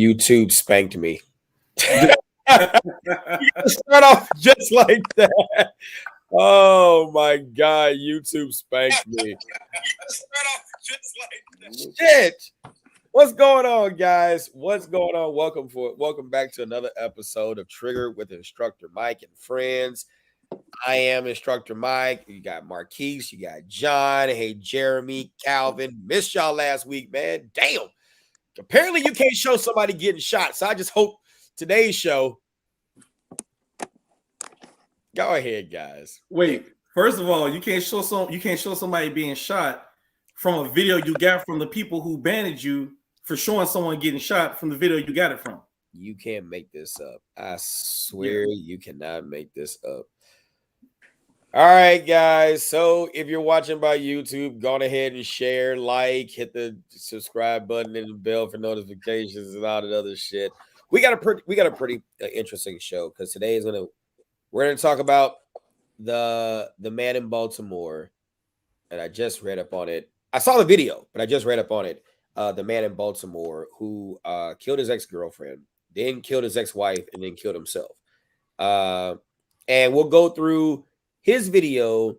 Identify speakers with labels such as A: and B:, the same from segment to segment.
A: YouTube spanked me. You start off just like that. Oh my God, YouTube spanked me. Start off just like that. Shit. What's going on, guys? What's going on? Welcome back to another episode of Triggered with Instructor Mike and friends. I am Instructor Mike. You got Marquise, you got John. Hey, Jeremy, Calvin. Missed y'all last week, man. Damn. Apparently, you can't show somebody getting shot. So I just hope today's show. Go ahead, guys.
B: Wait. First of all, you can't show somebody being shot from a video you got from the people who banned you for showing someone getting shot from the video you got it from.
A: You can't make this up. I swear you cannot make this up. All right, guys. So if you're watching by YouTube, go ahead and share, like, hit the subscribe button and the bell for notifications and all that other shit. We got a pretty interesting show because today we're gonna talk about the man in Baltimore, and I just read up on it. I saw the video, but I just read up on it. The man in Baltimore who killed his ex-girlfriend, then killed his ex-wife, and then killed himself. And we'll go through his video,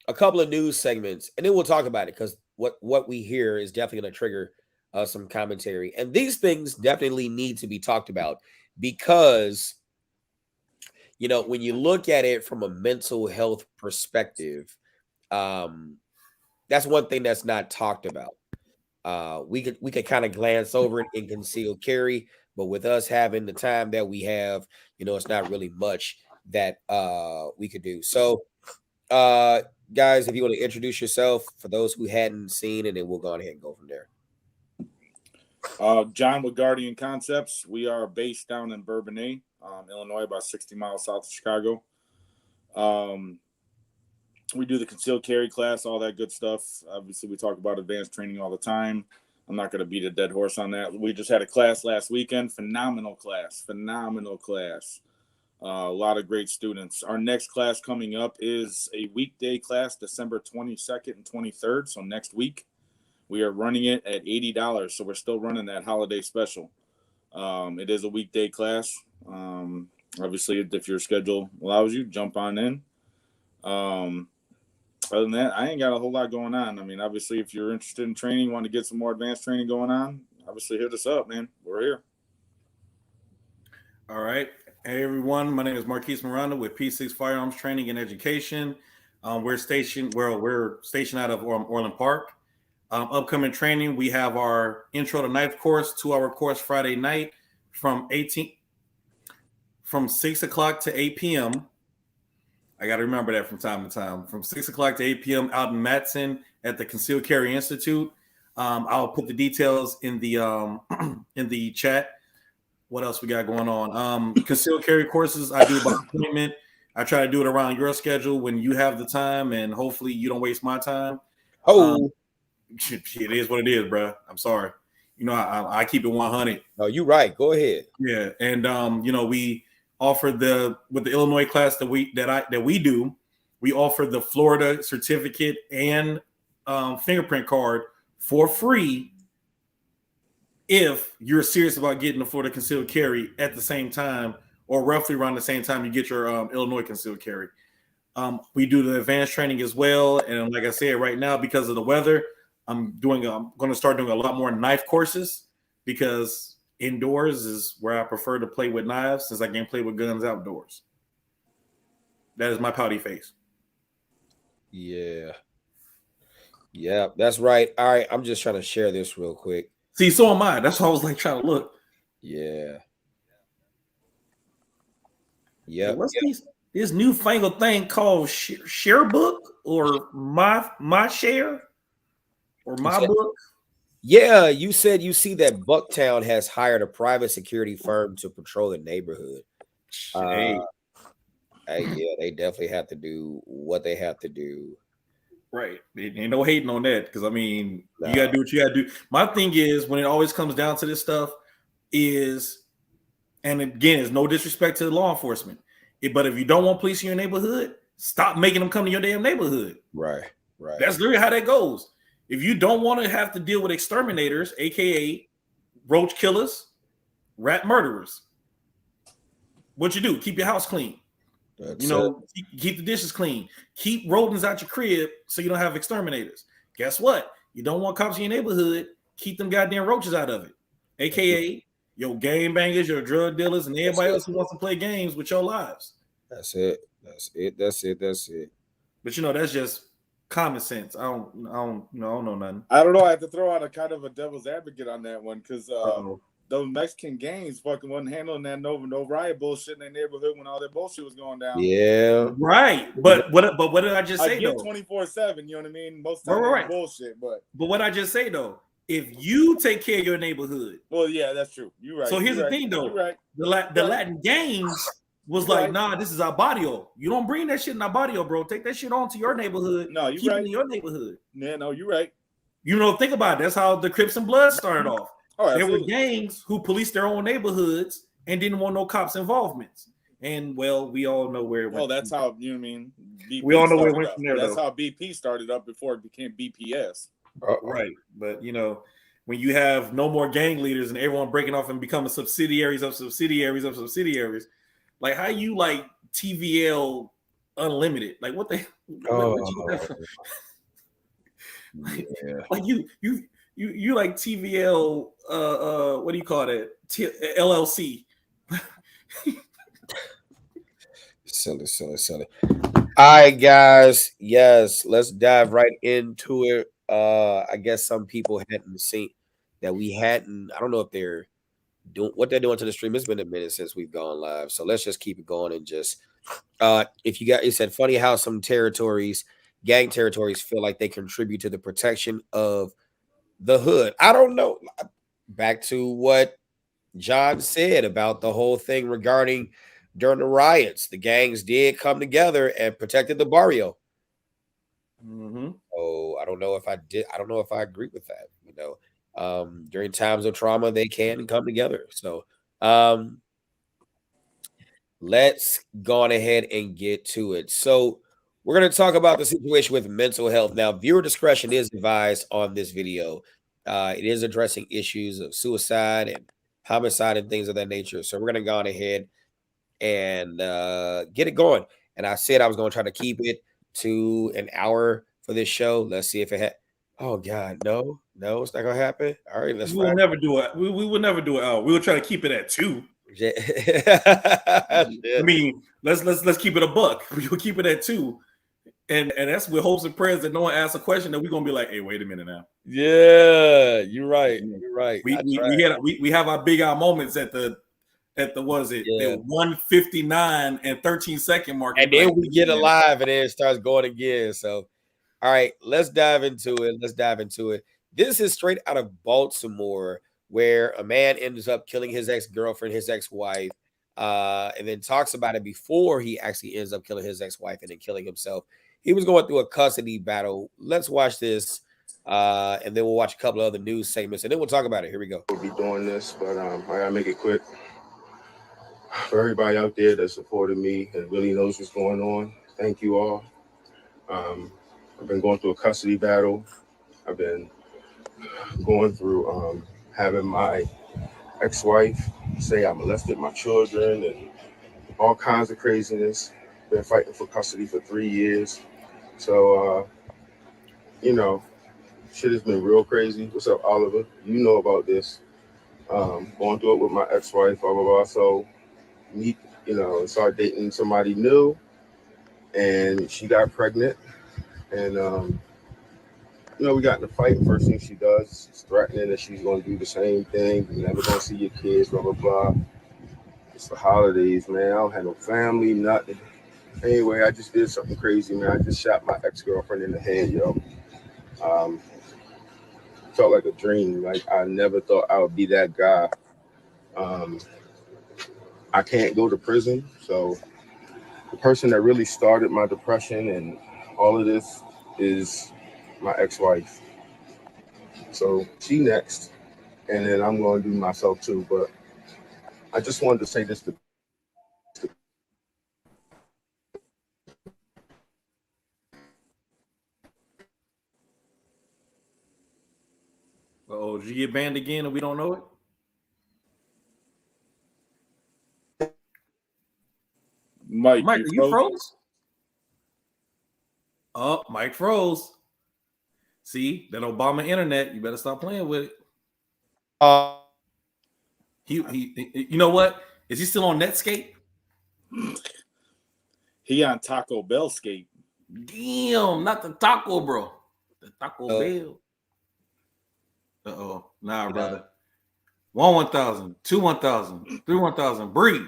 A: a couple of news segments, and then we'll talk about it because what we hear is definitely going to trigger some commentary. And these things definitely need to be talked about because, you know, when you look at it from a mental health perspective, that's one thing that's not talked about. We could kind of glance over it in concealed carry, but with us having the time that we have, you know, it's not really much that we could do. So guys, if you want to introduce yourself for those who hadn't seen, and then we'll go ahead and go from there.
C: John with Guardian Concepts. We are based down in Bourbonnais, Illinois, about 60 miles south of Chicago. We do the concealed carry class, all that good stuff. Obviously, we talk about advanced training all the time. I'm not going to beat a dead horse on that. We just had a class last weekend. Phenomenal class. A lot of great students. Our next class coming up is a weekday class, December 22nd and 23rd. So next week, we are running it at $80. So we're still running that holiday special. It is a weekday class. Obviously, if your schedule allows you, jump on in. Other than that, I ain't got a whole lot going on. I mean, obviously, if you're interested in training, want to get some more advanced training going on, obviously hit us up, man. We're here.
B: All right. Hey, everyone. My name is Marquise Miranda with P6 Firearms Training and Education. We're stationed out of Orland Park. Upcoming training, we have our Intro to Knife course, 2-hour course Friday night from 6 o'clock to 8 p.m. I got to remember that from time to time. From 6 o'clock to 8 p.m. out in Matson at the Concealed Carry Institute. I'll put the details in the chat. What else we got going on? Concealed carry courses I do by appointment. I try to do it around your schedule when you have the time, and hopefully you don't waste my time. It is what it is, bro. I'm sorry. You know, I keep it 100.
A: Oh, you're right. Go ahead.
B: Yeah, and you know, we offer with the Illinois class that we do. We offer the Florida certificate and fingerprint card for free if you're serious about getting the Florida concealed carry at the same time, or roughly around the same time you get your Illinois concealed carry. We do the advanced training as well, and like I said, right now because of the weather, I'm going to start doing a lot more knife courses because indoors is where I prefer to play with knives since I can't play with guns outdoors. That is my pouty face.
A: Yeah, that's right. All right, I'm just trying to share this real quick.
B: See, so am I. That's why I was like trying to look.
A: Yeah.
B: What's this newfangled thing called Share Book or my Share or my book?
A: Yeah, you said you see that Bucktown has hired a private security firm to patrol the neighborhood. Yeah, they definitely have to do what they have to do.
B: Right. Ain't no hating on that because, I mean, you got to do what you got to do. My thing is when it always comes down to this stuff is, and again, it's no disrespect to law enforcement, but if you don't want police in your neighborhood, stop making them come to your damn neighborhood.
A: Right.
B: That's literally how that goes. If you don't want to have to deal with exterminators, a.k.a. roach killers, rat murderers. What you do? Keep your house clean.
A: That's it.
B: Keep the dishes clean. Keep rodents out your crib so you don't have exterminators. Guess what? You don't want cops in your neighborhood. Keep them goddamn roaches out of it. AKA your game bangers, your drug dealers, and everybody else who wants to play games with your lives.
A: That's it. That's it. That's it. That's it.
B: But that's just common sense. I don't know nothing.
C: I don't know. I have to throw out a kind of a devil's advocate on that one because those Mexican gangs fucking wasn't handling that no riot bullshit in their neighborhood when all that bullshit was going down.
A: Yeah,
B: right. But what did I just say?
C: I get 24/7. You know what I mean? Most of the time,
B: right.
C: bullshit. But
B: what I just say though, if you take care of your neighborhood,
C: well, yeah, that's true. You're right.
B: So here's the thing though,
C: right.
B: the Latin gangs was like, nah, this is our barrio. You don't bring that shit in our barrio, bro. Take that shit on to your neighborhood.
C: No, you're
B: Keep
C: right.
B: it in your neighborhood.
C: Yeah, no, you're right.
B: Think about it. That's how the Crips and Bloods started off.
C: Oh,
B: there were gangs who policed their own neighborhoods and didn't want no cops' involvements. And well, we all know where it went.
C: Oh, that's how you know what I mean. BP
B: we all know where it went from there.
C: That's how BP started up before it became BPS.
B: Right, but when you have no more gang leaders and everyone breaking off and becoming subsidiaries of subsidiaries of subsidiaries, like how you like TVL Unlimited? Like what the?
A: Yeah.
B: Like you like TVL what do you call that? LLC.
A: Silly. All right, guys. Yes, let's dive right into it. I guess some people hadn't seen that we hadn't. I don't know if they're doing what they're doing to the stream. It's been a minute since we've gone live, so let's just keep it going and just. If you got, it said funny how some gang territories, feel like they contribute to the protection of the hood. I don't know. Back to what John said about the whole thing regarding during the riots, the gangs did come together and protected the barrio.
B: Mm-hmm.
A: Oh, I don't know if I did. I don't know if I agree with that. During times of trauma, they can come together. So, let's go on ahead and get to it. So, we're going to talk about the situation with mental health. Now, viewer discretion is advised on this video. It is addressing issues of suicide and homicide and things of that nature. So, we're going to go on ahead and get it going. And I said I was going to try to keep it to an hour for this show. Let's see if it had. Oh God, no, it's not gonna happen. All right,
B: we will never do it. We will never do it out. We will try to keep it at 2. I mean, let's keep it a buck. We'll keep it at 2. And that's with hopes and prayers that no one asks a question that we're gonna be like, hey, wait a minute now.
A: Yeah, you're right. You're right.
B: We have our big out moments at the what is it?
A: Yeah.
B: The 1:59 and 13-second mark.
A: And then we get alive and then it starts going again. So all right, let's dive into it. This is straight out of Baltimore, where a man ends up killing his ex-girlfriend, his ex-wife, and then talks about it before he actually ends up killing his ex-wife and then killing himself. He was going through a custody battle. Let's watch this, and then we'll watch a couple of other news segments, and then we'll talk about it. Here we go.
D: We'll be doing this, but I gotta make it quick. For everybody out there that supported me and really knows what's going on, thank you all. I've been going through a custody battle. I've been going through having my ex-wife say I molested my children and all kinds of craziness. Been fighting for custody for 3 years. So, shit has been real crazy. What's up, Oliver? You know about this. Going through it with my ex-wife, blah, blah, blah. So, start dating somebody new. And she got pregnant. And, we got in a fight. First thing she does is threatening that she's going to do the same thing. You're never going to see your kids, blah, blah, blah. It's the holidays, man. I don't have no family, nothing. Anyway, I just did something crazy, man. I just shot my ex-girlfriend in the head, yo. Felt like a dream. Like, I never thought I would be that guy. I can't go to prison. So the person that really started my depression and all of this is my ex-wife. So she next, and then I'm going to do myself too. But I just wanted to say this to
B: Oh, did you get banned again and we don't know it?
C: Mike,
B: Mike,
C: you
B: are you
C: froze?
B: froze? Oh, Mike froze. See that Obama internet? You better stop playing with it. He you know what? Is he still on Netscape?
C: He on Taco Bell skate.
B: Damn, not the Taco, bro. The Taco Bell. Nah, brother. 1,000, 2 1,000, 3 1,000. Breathe.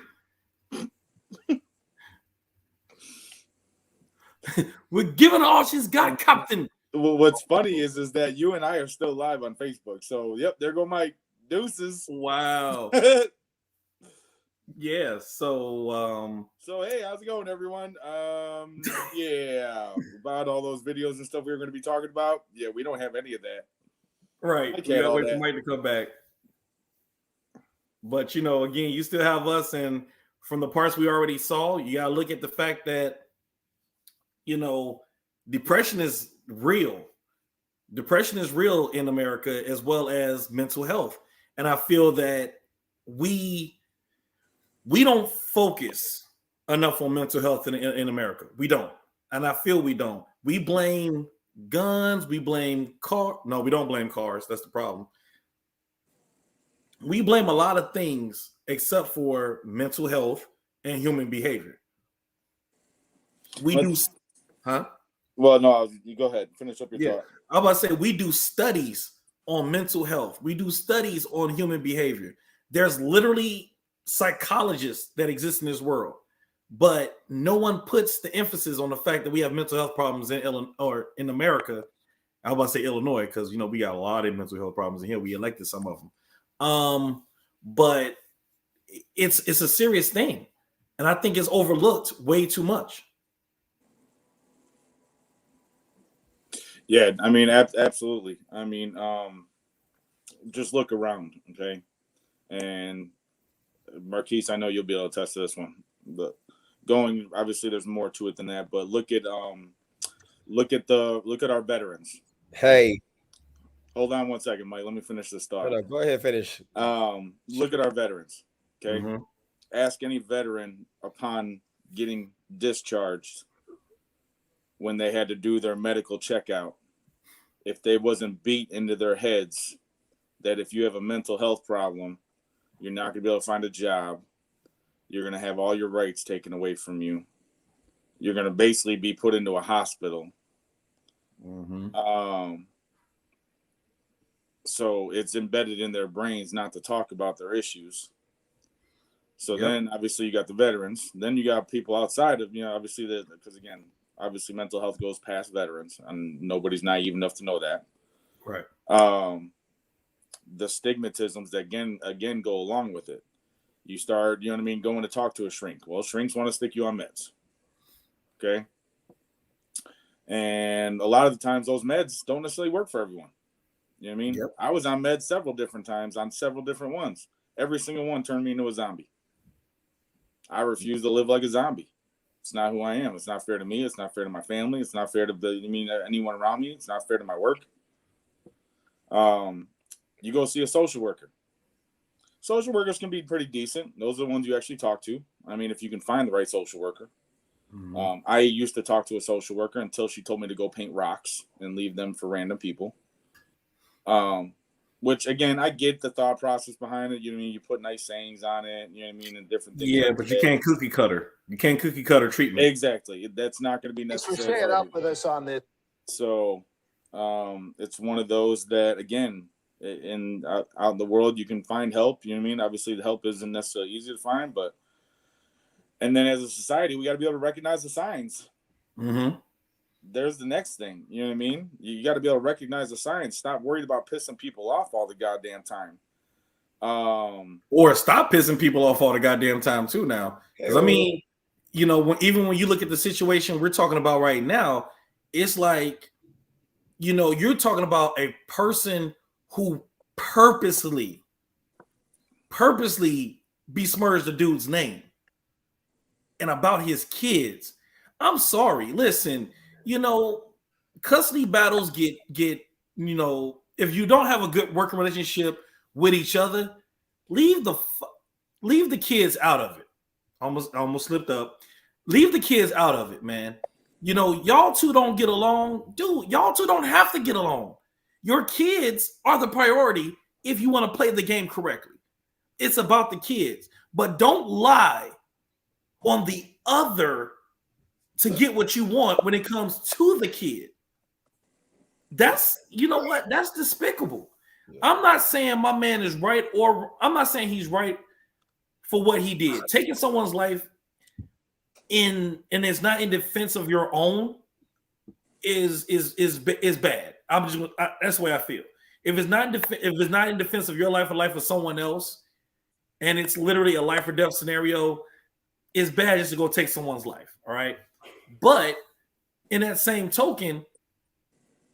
B: We're giving all she's got, Captain.
C: What's funny is that you and I are still live on Facebook. So, yep, there go Mike. Deuces.
B: Wow. Yeah. So
C: hey, how's it going, everyone? Yeah, about all those videos and stuff we were going to be talking about. Yeah, we don't have any of that.
B: Right. We gotta wait for Mike to come back. But again, you still have us, and from the parts we already saw, you gotta look at the fact that depression is real. Depression is real in America, as well as mental health. And I feel that we don't focus enough on mental health in America. We don't. And I feel we don't. We blame guns. We blame cars. No, we don't blame cars. That's the problem. We blame a lot of things except for mental health and human behavior. We do. Huh?
C: Well, no, you go ahead. Finish up your thought.
B: I'm about to say we do studies on mental health. We do studies on human behavior. There's literally psychologists that exist in this world, but no one puts the emphasis on the fact that we have mental health problems in Illinois or in America. I was about to say Illinois because we got a lot of mental health problems in here. We elected some of them, but it's a serious thing, and I think it's overlooked way too much.
C: Yeah, I mean, absolutely. I mean, just look around, okay? And Marquise, I know you'll be able to attest to this one. But obviously, there's more to it than that. But look at our veterans.
A: Hey,
C: hold on one second, Mike. Let me finish this thought.
A: Go ahead, finish.
C: Look at our veterans. Okay,
B: Mm-hmm.
C: Ask any veteran upon getting discharged when they had to do their medical checkout, if they wasn't beat into their heads that if you have a mental health problem, you're not going to be able to find a job. You're going to have all your rights taken away from you. You're going to basically be put into a hospital.
B: Mm-hmm.
C: So it's embedded in their brains not to talk about their issues. So then obviously you got the veterans. Then you got people outside of, obviously because again, obviously mental health goes past veterans and nobody's naive enough to know that.
B: Right.
C: The stigmatisms that again go along with it. You start, going to talk to a shrink. Well, shrinks want to stick you on meds. Okay. And a lot of the times those meds don't necessarily work for everyone. You know what I mean?
B: Yep.
C: I was on meds several different times on several different ones. Every single one turned me into a zombie. I refuse to live like a zombie. It's not who I am. It's not fair to me. It's not fair to my family. It's not fair to anyone around me. It's not fair to my work. You go see a social worker. Social workers can be pretty decent. Those are the ones you actually talk to. I mean, if you can find the right social worker.
B: Mm-hmm.
C: I used to talk to a social worker until she told me to go paint rocks and leave them for random people. Which again, I get the thought process behind it. You know what I mean? You put nice sayings on it, you know what I mean, and different things.
B: Yeah, but you can't cookie cutter. You can't cookie cutter treatment.
C: Exactly. That's not going to be necessary.
E: Thanks for sharing up with us on this.
C: So it's one of those that, again, out in the world, you can find help. You know what I mean? Obviously, the help isn't necessarily easy to find, and then as a society, we got to be able to recognize the signs.
B: Mm-hmm.
C: There's the next thing. You know what I mean? You got to be able to recognize the signs. Stop worried about pissing people off all the goddamn time.
B: Or stop pissing people off all the goddamn time too now. Because I mean, even when you look at the situation we're talking about right now, it's like, you're talking about a person who purposely besmirched the dude's name and about his kids. I'm sorry. Listen, custody battles get if you don't have a good working relationship with each other, leave the kids out of it. Almost slipped up. Leave the kids out of it, man. You know, y'all two don't get along. Dude, y'all two don't have to get along. Your kids are the priority if you want to play the game correctly. It's about the kids. But don't lie on the other to get what you want when it comes to the kid. That's, you know what? That's despicable. Yeah. I'm not saying my man is right, or I'm not saying he's right for what he did. Taking someone's life and it's not in defense of your own is bad. That's the way I feel. If it's not in defense of your life or life of someone else, and it's literally a life or death scenario, it's bad just to go take someone's life. All right. But in that same token,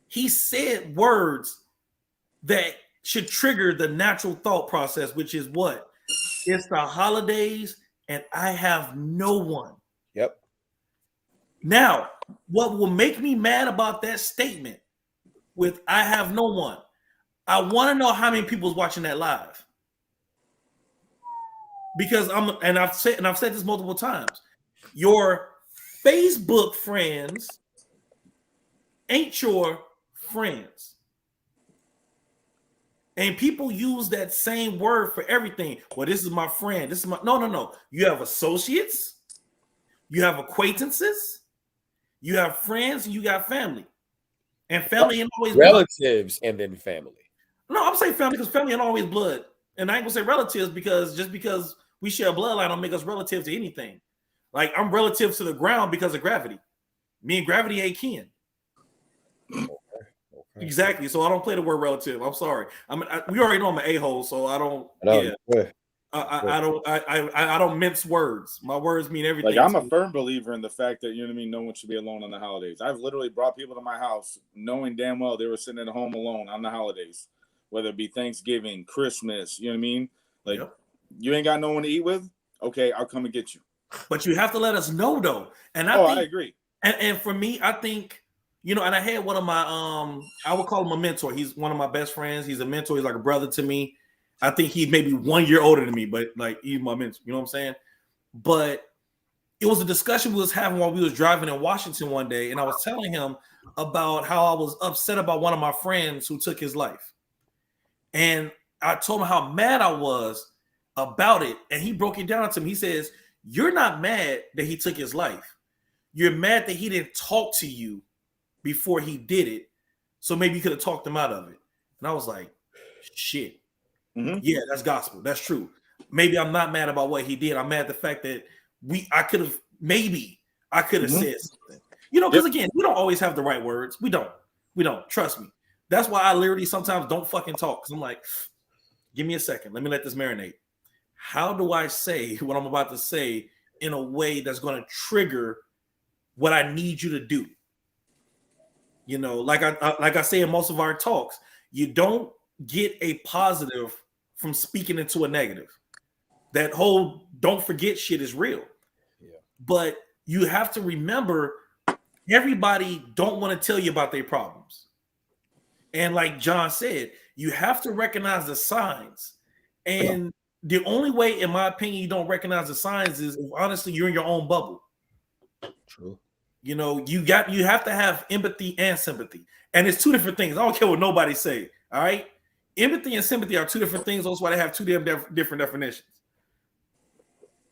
B: he said words that should trigger the natural thought process, which is what? It's the holidays and I have no one.
A: Yep.
B: Now, what will make me mad about that statement with I have no one, I want to know how many people is watching that live. Because I've said this multiple times. Your Facebook friends ain't your friends. And people use that same word for everything. Well, this is my friend. This is my no. You have associates, you have acquaintances, you have friends, and you got family. And family ain't always
A: relatives blood. And then family.
B: No, I'm saying family because family ain't always blood. And I ain't gonna say relatives because just because we share a bloodline don't make us relative to anything. Like I'm relative to the ground because of gravity. Me and gravity ain't kin. Okay. Exactly. So I don't play the word relative. I'm sorry. We already know I'm an a-hole, so I don't. I don't mince words. My words mean everything.
C: Like I'm a firm believer in the fact that, you know what I mean, no one should be alone on the holidays. I've literally brought people to my house knowing damn well they were sitting at home alone on the holidays, whether it be Thanksgiving, Christmas. You know what I mean? Like you ain't got no one to eat with. Okay, I'll come and get you.
B: But you have to let us know though. And
C: I agree.
B: And for me, I think. You know, and I had one of my, I would call him a mentor. He's one of my best friends. He's a mentor. He's like a brother to me. I think he's maybe 1 year older than me, but like he's my mentor. You know what I'm saying? But it was a discussion we was having while we was driving in Washington one day. And I was telling him about how I was upset about one of my friends who took his life. And I told him how mad I was about it. And he broke it down to me. He says, you're not mad that he took his life. You're mad that he didn't talk to you before he did it, so maybe you could have talked him out of it. And I was like, shit. Mm-hmm. Yeah, that's gospel. That's true. Maybe I'm not mad about what he did. I'm mad at the fact that I could have said something. You know, because again, we don't always have the right words. We don't. Trust me. That's why I literally sometimes don't fucking talk. Because I'm like, give me a second. Let me let this marinate. How do I say what I'm about to say in a way that's going to trigger what I need you to do? You know, like I say in most of our talks, you don't get a positive from speaking into a negative. That whole don't forget shit is real. Yeah. But you have to remember everybody don't want to tell you about their problems. And like John said, you have to recognize the signs. And the only way, in my opinion, you don't recognize the signs is if honestly you're in your own bubble.
A: True.
B: You know, you have to have empathy and sympathy. And it's two different things. I don't care what nobody say. All right. Empathy and sympathy are two different things. That's why they have two different definitions.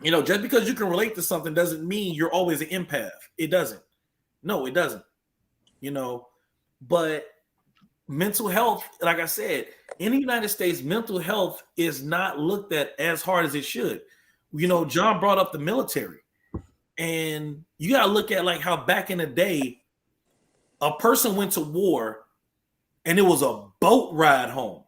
B: You know, just because you can relate to something doesn't mean you're always an empath. It doesn't. No, it doesn't. You know, but mental health, like I said, in the United States, mental health is not looked at as hard as it should. You know, John brought up the military. And you got to look at like how back in the day, a person went to war and it was a boat ride home.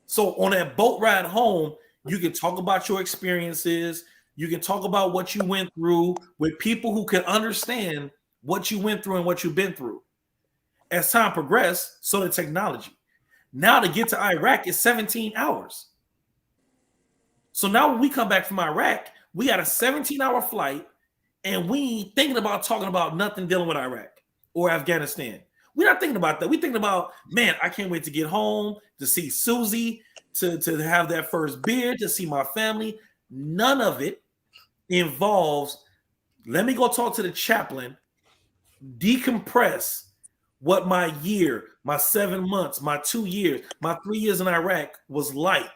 B: So on that boat ride home, you can talk about your experiences. You can talk about what you went through with people who can understand what you went through and what you've been through. As time progressed, so did technology. Now to get to Iraq is 17 hours. So now when we come back from Iraq, we got a 17-hour flight, and we ain't thinking about talking about nothing dealing with Iraq or Afghanistan. We're not thinking about that. We're thinking about, man, I can't wait to get home, to see Susie, to have that first beer, to see my family. None of it involves Let me go talk to the chaplain, decompress what my year, my 7 months, my 2 years, my 3 years in Iraq was like.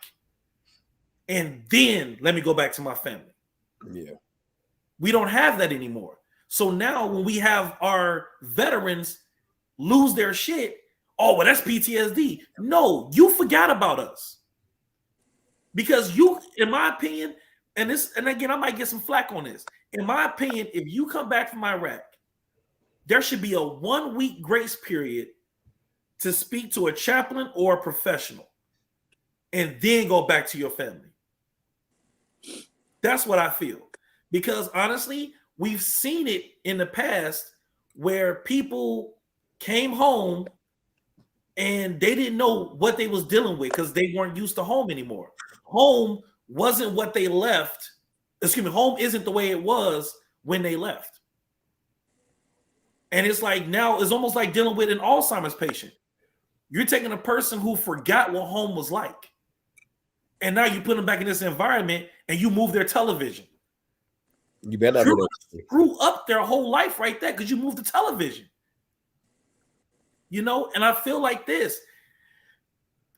B: And then let me go back to my family.
A: Yeah.
B: We don't have that anymore. So now when we have our veterans lose their shit, oh, well, that's PTSD. No, you forgot about us. Because you, in my opinion, and again, I might get some flack on this. In my opinion, if you come back from Iraq, there should be a 1 week grace period to speak to a chaplain or a professional and then go back to your family. That's what I feel. Because honestly, we've seen it in the past where people came home and they didn't know what they was dealing with because they weren't used to home anymore. Home wasn't what they left. Excuse me, home isn't the way it was when they left. And it's like now it's almost like dealing with an Alzheimer's patient. You're taking a person who forgot what home was like. And now you put them back in this environment and you move their television.
A: You better not
B: screw up their whole life right there because you moved the television. You know, and I feel like this.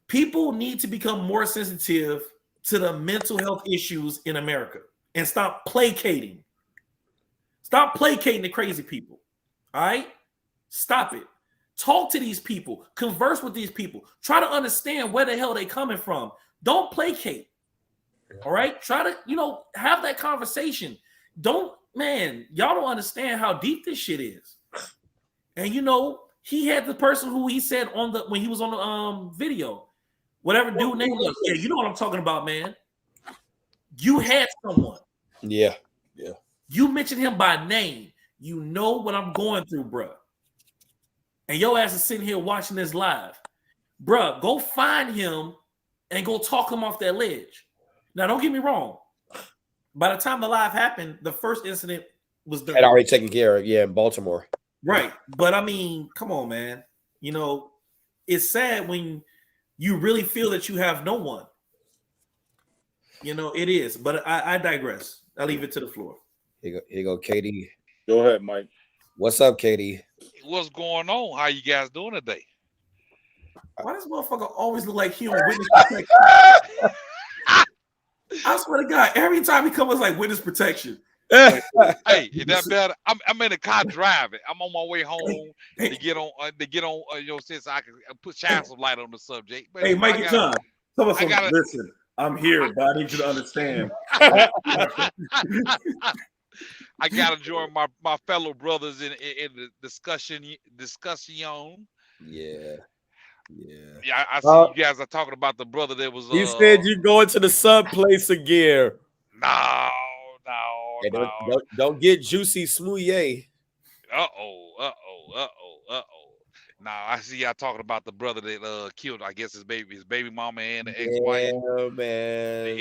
B: People need to become more sensitive to the mental health issues in America and stop placating. Stop placating the crazy people. All right? Stop it. Talk to these people. Converse with these people. Try to understand where the hell they're coming from. Don't placate. All right? Try to, have that conversation. Y'all don't understand how deep this shit is. And he had the person who he said when he was on the video, whatever dude name was. Yeah, you know what I'm talking about, man. You had someone.
A: Yeah. Yeah.
B: You mentioned him by name. You know what I'm going through, bruh. And your ass is sitting here watching this live. Bruh, go find him and go talk him off that ledge. Now, don't get me wrong. By the time the live happened, the first incident was done.
A: Had already taken care of, in Baltimore.
B: Right. But I mean, come on, man. It's sad when you really feel that you have no one. It is. But I digress. I leave it to the floor.
A: Here you go, Katie.
C: Go ahead, Mike.
A: What's up, Katie?
E: What's going on? How you guys doing today?
B: Why does motherfucker always look like he on witness protection? I swear to God, every time he comes, like witness protection.
E: Hey, is that better? I'm in the car driving. I'm on my way home to get on. Since I can shine some light on the subject. But
B: hey, Mike and John, tell us something. Listen, I'm here, but I need you to understand.
E: I gotta join my fellow brothers in the discussion.
A: Yeah.
E: Yeah, I see you guys are talking about the brother that was.
A: You said you going to the sub place again.
E: No.
A: Hey, don't get juicy smoothie.
E: Uh-oh. Now I see y'all talking about the brother that killed, I guess his baby mama and the ex-wife.
A: Yeah, man.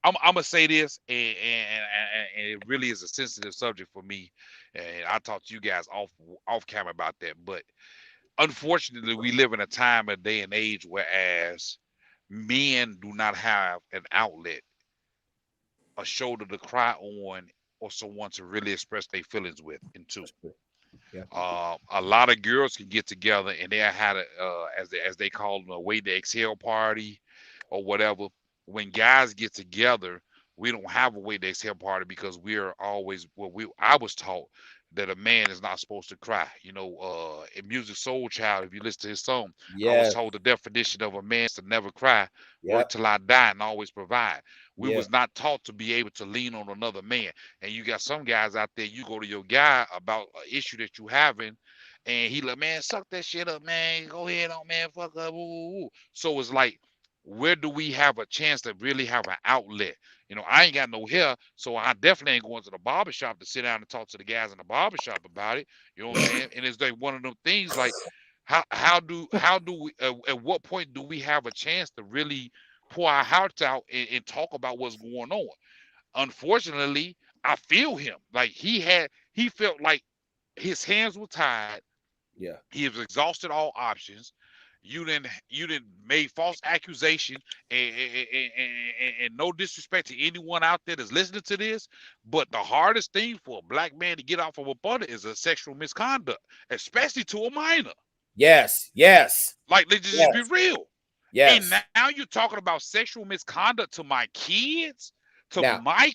E: I'm gonna say this, and it really is a sensitive subject for me, and I talked to you guys off camera about that. But unfortunately, we live in a time, a day and age, whereas men do not have an outlet, a shoulder to cry on, or someone to really express their feelings with. Into a lot of girls can get together and they had as they call them, a way to exhale party or whatever. When guys get together, we don't have a way to exhale party because we're always I was taught that a man is not supposed to cry. In Music Soul Child, if you listen to his song, I was told the definition of a man is to never cry, work till I die, and always provide. We was not taught to be able to lean on another man. And you got some guys out there, you go to your guy about an issue that you having, and he like, man, suck that shit up, man. Go ahead on, man, fuck up. Woo. So it's like, where do we have a chance to really have an outlet? I ain't got no hair, so I definitely ain't going to the barbershop to sit down and talk to the guys in the barbershop about it. You know what I'm saying? And it's like one of them things like, how do we at what point do we have a chance to really pour our hearts out and talk about what's going on? Unfortunately, I feel him. Like he felt like his hands were tied.
A: Yeah.
E: He has exhausted all options. you didn't made false accusation, and no disrespect to anyone out there that's listening to this, but the hardest thing for a black man to get off of a button is a sexual misconduct, especially to a minor.
A: Yes, yes,
E: Like, let's just be
A: yes,
E: real. And
A: yes.
E: now you're talking about sexual misconduct to my kids,
A: Now,
E: my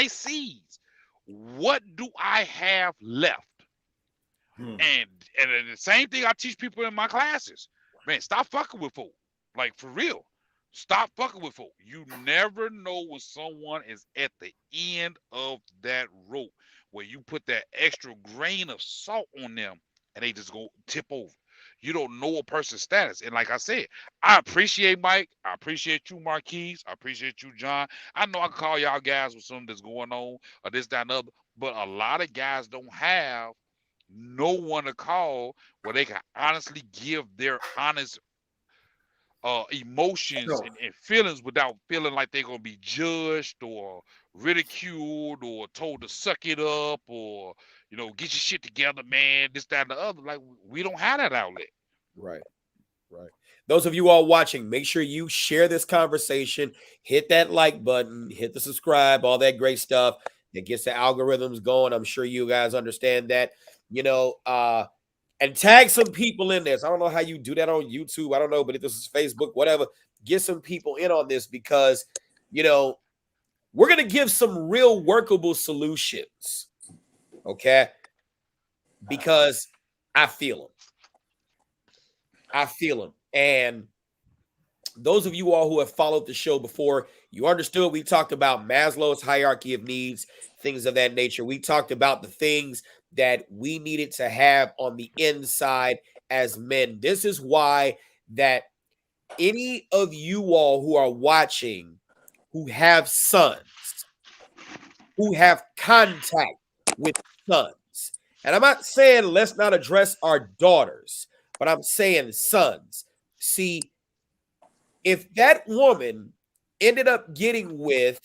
E: seeds. What do I have left?
B: Hmm.
E: And the same thing I teach people in my classes. Man, stop fucking with folk. Like, for real. Stop fucking with folk. You never know when someone is at the end of that rope, where you put that extra grain of salt on them and they just go tip over. You don't know a person's status. And like I said, I appreciate Mike. I appreciate you, Marquise. I appreciate you, John. I know I can call y'all guys with something that's going on or this, that, and other, but a lot of guys don't have no one to call where they can honestly give their honest emotions
B: So,
E: and feelings without feeling like they're gonna be judged or ridiculed or told to suck it up, or get your shit together, man, this, that, and the other. Like, we don't have that outlet.
A: right, right. Those of you all watching, make sure you share this conversation, hit that like button, hit the subscribe, all that great stuff that gets the algorithms going. I'm sure you guys understand that. You know, and tag some people in this. I don't know how you do that on YouTube. I don't know, but if this is Facebook, whatever, get some people in on this, because, we're going to give some real workable solutions. Okay. Because I feel them. I feel them. And those of you all who have followed the show before, you understood we talked about Maslow's hierarchy of needs, things of that nature. We talked about the things that we needed to have on the inside as men. This is why that any of you all who are watching, who have sons, who have contact with sons, and I'm not saying let's not address our daughters, but I'm saying sons. See, if that woman ended up getting with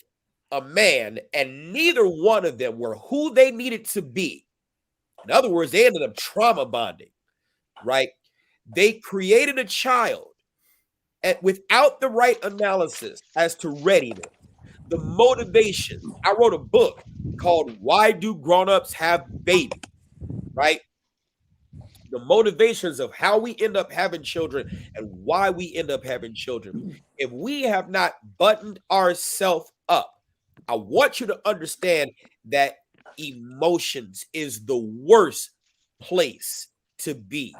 A: a man and neither one of them were who they needed to be, in other words, they ended up trauma bonding, right? They created a child without the right analysis as to readiness, the motivation. I wrote a book called Why Do Grown-Ups Have Babies, right? The motivations of how we end up having children and why we end up having children. If we have not buttoned ourselves up, I want you to understand that emotions is the worst place to be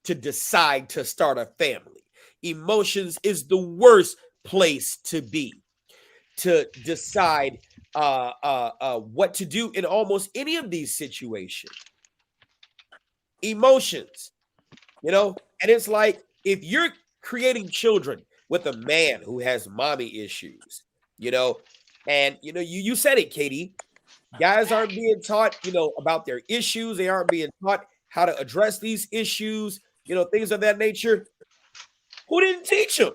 A: to decide to start a family. Emotions is the worst place to be to decide what to do in almost any of these situations. Emotions, and it's like if you're creating children with a man who has mommy issues, and you said it, Katie. Guys aren't being taught, about their issues. They aren't being taught how to address these issues, things of that nature. Who didn't teach them?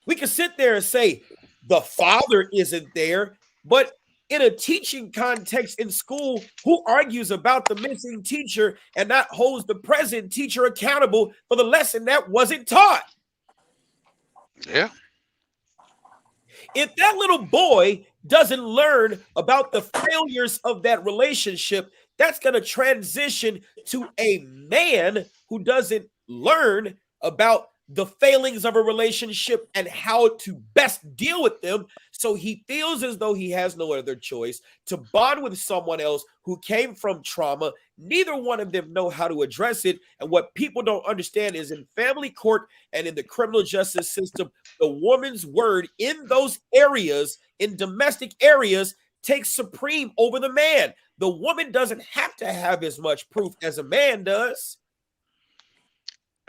A: We can sit there and say the father isn't there, but in a teaching context in school, who argues about the missing teacher and not holds the present teacher accountable for the lesson that wasn't taught?
E: Yeah.
A: If that little boy doesn't learn about the failures of that relationship, that's going to transition to a man who doesn't learn about the failings of a relationship and how to best deal with them. So he feels as though he has no other choice to bond with someone else who came from trauma. Neither one of them know how to address it. And what people don't understand is in family court and in the criminal justice system, the woman's word in those areas, in domestic areas, takes supreme over the man. The woman doesn't have to have as much proof as a man does.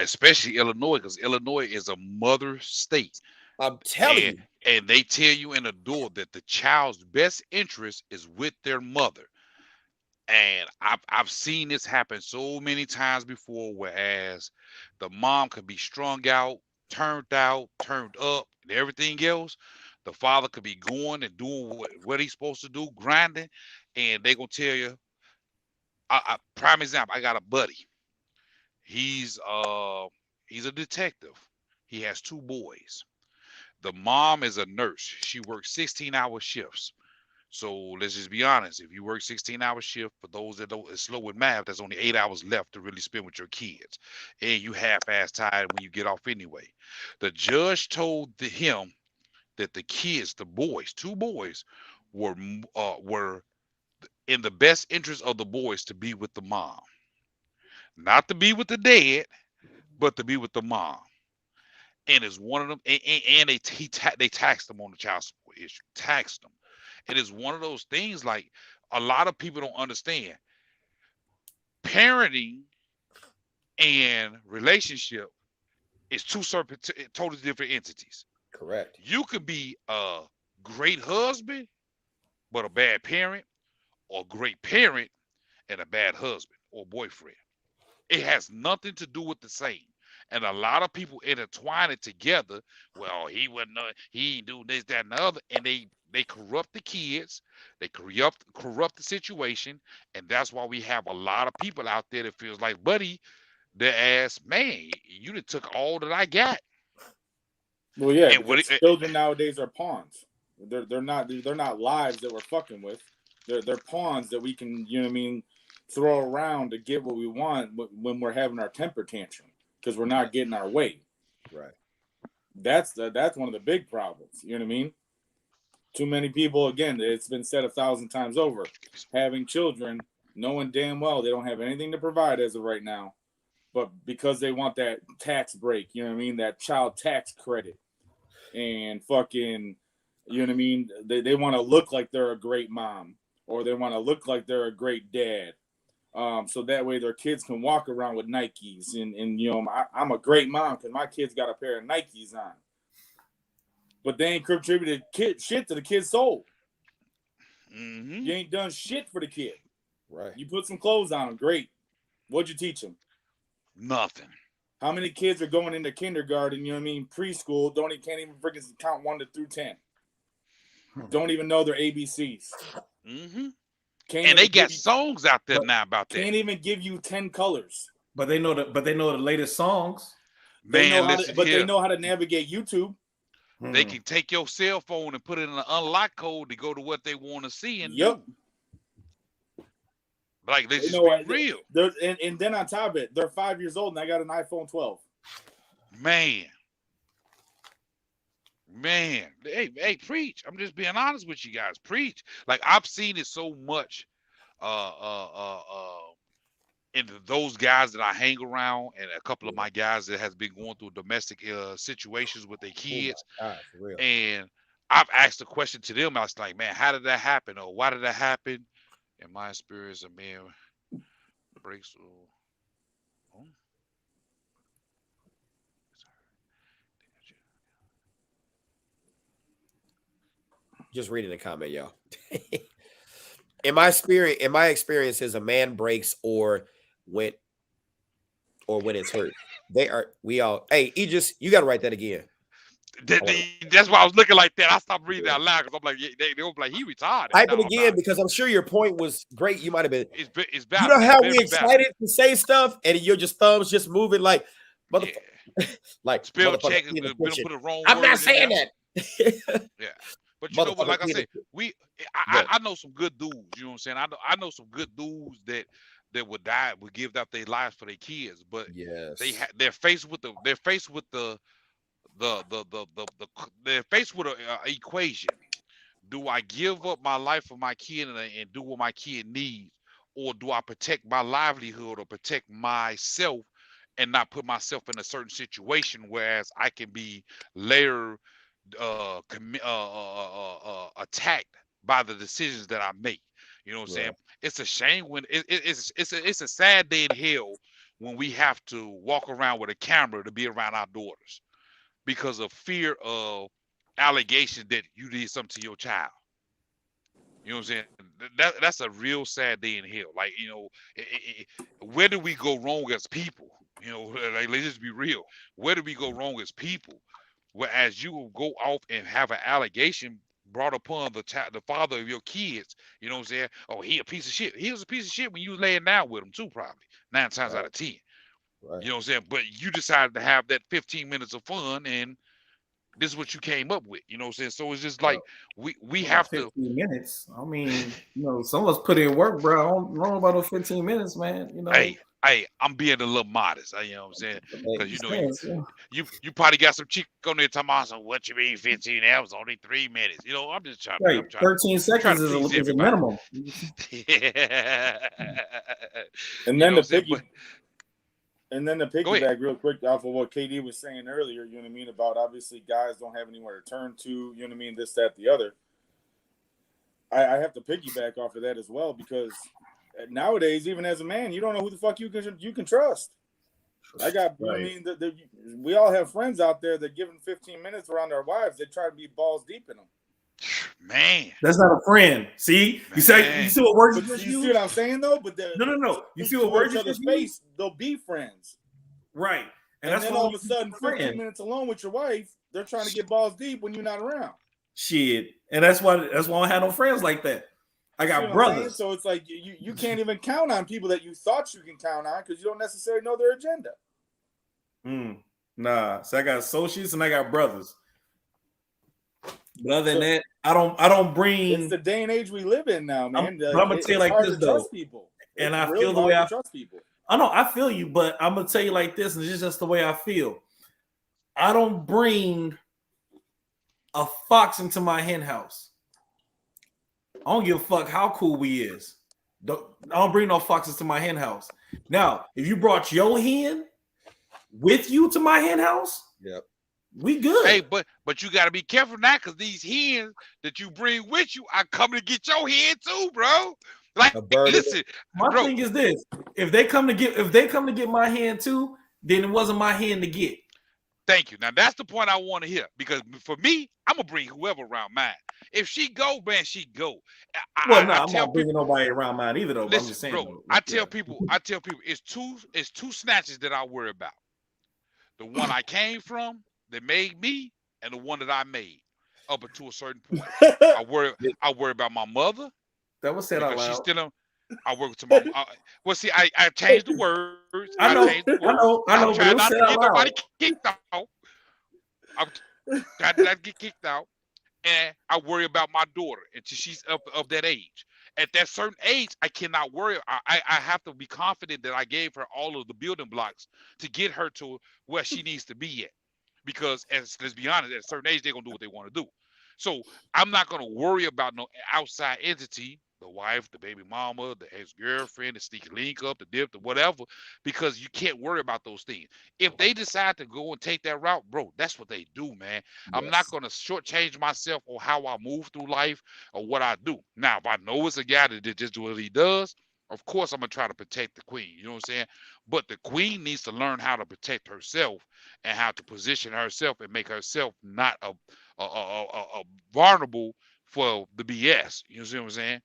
E: Especially Illinois, because Illinois is a mother state.
A: I'm telling
E: and
A: you.
E: and they tell you in the door that the child's best interest is with their mother. And I've seen this happen so many times before, whereas the mom could be strung out, turned up, and everything else. The father could be going and doing what he's supposed to do, grinding, and they gonna tell you. Prime example, I got a buddy. He's He's a detective. He has 2 boys. The mom is a nurse. She works 16-hour shifts. So let's just be honest. If you work 16-hour shift, for those that don't is slow with math, there's only 8 hours left to really spend with your kids. And you half-ass tired when you get off anyway. The judge told him that the kids, the boys, 2 boys, were in the best interest of the boys to be with the mom. Not to be with the dad, but to be with the mom. And it's one of them, and they taxed them on the child support issue, taxed them. It is one of those things like a lot of people don't understand. Parenting and relationship is 2 separate, totally different entities.
A: Correct.
E: You could be a great husband, but a bad parent, or a great parent and a bad husband or boyfriend. It has nothing to do with the same. And a lot of people intertwine it together. Well, he wouldn't know, he do this, that, and the other, and they corrupt the kids, they corrupt the situation, and that's why we have a lot of people out there that feels like, buddy, their ass, man, you done took all that I got.
C: Well, yeah,
E: And
C: because children nowadays are pawns. They're not lives that we're fucking with. They're pawns that we can, you know what I mean, throw around to get what we want when we're having our temper tantrum because we're not getting our way.
A: Right.
C: That's one of the big problems. You know what I mean? Too many people, again, it's been said 1,000 times over, having children, knowing damn well they don't have anything to provide as of right now, but because they want that tax break, you know what I mean, that child tax credit, and fucking, you know what I mean, they want to look like they're a great mom, or they want to look like they're a great dad. So that way their kids can walk around with Nikes, and you know, I'm a great mom because my kids got a pair of Nikes on. But they ain't contributed shit to the kid's soul.
E: Mm-hmm.
C: You ain't done shit for the kid.
A: Right.
C: You put some clothes on them. Great. What'd you teach them?
E: Nothing.
C: How many kids are going into kindergarten, you know what I mean, preschool, can't even freaking count 1 through 10. Don't even know their ABCs.
E: Mm-hmm. And they got songs out there now about that.
C: Can't even give you 10 colors.
B: But they know the latest songs.
C: They know how to navigate YouTube.
E: They can take your cell phone and put it in an unlock code to go to what they want to see and
C: Yep.
E: do. Like, let's just be real.
C: And then on top of it, they're 5 years old and I got an iPhone 12.
E: Man. Hey, preach. I'm just being honest with you guys. Preach. Like, I've seen it so much in those guys that I hang around, and a couple of my guys that has been going through domestic situations with their kids.
A: Oh for real.
E: And I've asked a question to them. I was like, man, how did that happen? Or why did that happen? In my experience, a man breaks.
A: Just reading the comment, y'all. in my experience, a man breaks or when it's hurt. We all. Hey, Aegis, you got to write that again.
E: That's why I was looking like that. I stopped reading out loud because I'm like, they were like, he retarded.
A: Type it again because I'm sure your point was great. You might have been.
E: It's valid.
A: You know how we excited to say stuff and your thumbs just moving like motherfucker.
E: Yeah.
A: Like
E: spell check. Put a wrong
A: I'm
E: word
A: not saying that.
E: Yeah. But you know what? Like I said, I know some good dudes. You know what I'm saying? I know some good dudes that would give up their lives for their kids. But
A: yes,
E: they're faced with they're faced with an equation. Do I give up my life for my kid and do what my kid needs, or do I protect my livelihood or protect myself and not put myself in a certain situation whereas I can be later attacked by the decisions that I make? You know what I'm saying? It's a shame when it's a sad day in hell when we have to walk around with a camera to be around our daughters because of fear of allegations that you did something to your child. You know what I'm saying? That's a real sad day in hell. Like, you know, where do we go wrong as people? You know, like, let's just be real. Where do we go wrong as people? Whereas you will go off and have an allegation brought upon the father of your kids. You know what I'm saying? Oh, he a piece of shit. He was a piece of shit when you was laying down with him too, probably 9 times out of 10.
A: Right.
E: You know what I'm saying? But you decided to have that 15 minutes of fun, and this is what you came up with. You know what I'm saying? So it's just like we
B: About
E: have to.
B: 15 minutes. I mean, some of us put in work, bro. I don't know about those 15 minutes, man.
E: Hey, I'm being a little modest. You know what I'm saying? Because you probably got some chick on there talking about, so what you mean 15? That was only 3 minutes. I'm just trying.
B: Right. 13
E: I'm trying
B: seconds
E: to
B: is
E: please
B: a
E: everybody.
B: minimum.
C: And
E: You
C: then
E: know
C: the
E: what I'm saying? Go ahead.
C: piggyback real quick off of what KD was saying earlier, you know what I mean, about obviously guys don't have anywhere to turn to, you know what I mean, this, that, the other. I have to piggyback off of that as well, because nowadays, even as a man, you don't know who the fuck you can trust. I got, you know what I mean, we all have friends out there that give them 15 minutes around their wives, they try to be balls deep in them.
E: Man,
B: that's not a friend. See, you see what words you just used?
C: See what I'm saying though? But
B: no. You see what words you just used?
C: They'll be friends,
B: right?
C: And then all of a sudden, 15 minutes alone with your wife, they're trying to get balls deep when you're not around.
B: Shit, and that's why I don't have no friends like that. I got brothers,
C: so it's like you can't even count on people that you thought you can count on because you don't necessarily know their agenda.
B: Nah, so I got associates and I got brothers. But other than that, I don't bring.
C: It's the day and age we live in now, man.
B: But I'm gonna tell you like this though,
C: people.
B: And I feel the way I trust people. I know I feel you, but I'm gonna tell you like this, and it's just the way I feel. I don't bring a fox into my hen house. I don't give a fuck how cool we is. I don't bring no foxes to my hen house. Now, if you brought your hen with you to my hen house,
A: yep,
B: we good.
E: Hey, but you got to be careful now, because these hens that you bring with you are coming to get your hen too, bro. Like, listen,
B: my thing is this: if they come to get my hen too, then it wasn't my hen to get.
E: Thank you. Now that's the point I want to hear, because for me, I'm gonna bring whoever around mine. If she go, man, she go.
B: I'm not bringing nobody around mine either, though.
E: Listen,
B: I'm just saying,
E: bro. I tell people, it's two snatches that I worry about: the one I came from that made me, and the one that I made up until a certain point. I worry about my mother.
B: That was said out loud.
E: She's still I work to my. Well, see, I changed the words.
B: I know.
E: I'm trying not to get nobody kicked out. I'm trying not to get kicked out, and I worry about my daughter until she's of that age. At that certain age, I cannot worry. I have to be confident that I gave her all of the building blocks to get her to where she needs to be at. Because, let's be honest, at a certain age, they're gonna do what they want to do. So I'm not gonna worry about no outside entity, the wife, the baby mama, the ex-girlfriend, the sneaky link up, the dip, the whatever, because you can't worry about those things. If they decide to go and take that route, bro, that's what they do, man. Yes. I'm not going to shortchange myself on how I move through life or what I do. Now, if I know it's a guy that just do what he does, of course I'm going to try to protect the queen. You know what I'm saying? But the queen needs to learn how to protect herself and how to position herself and make herself not a vulnerable for the BS. You see what I'm saying?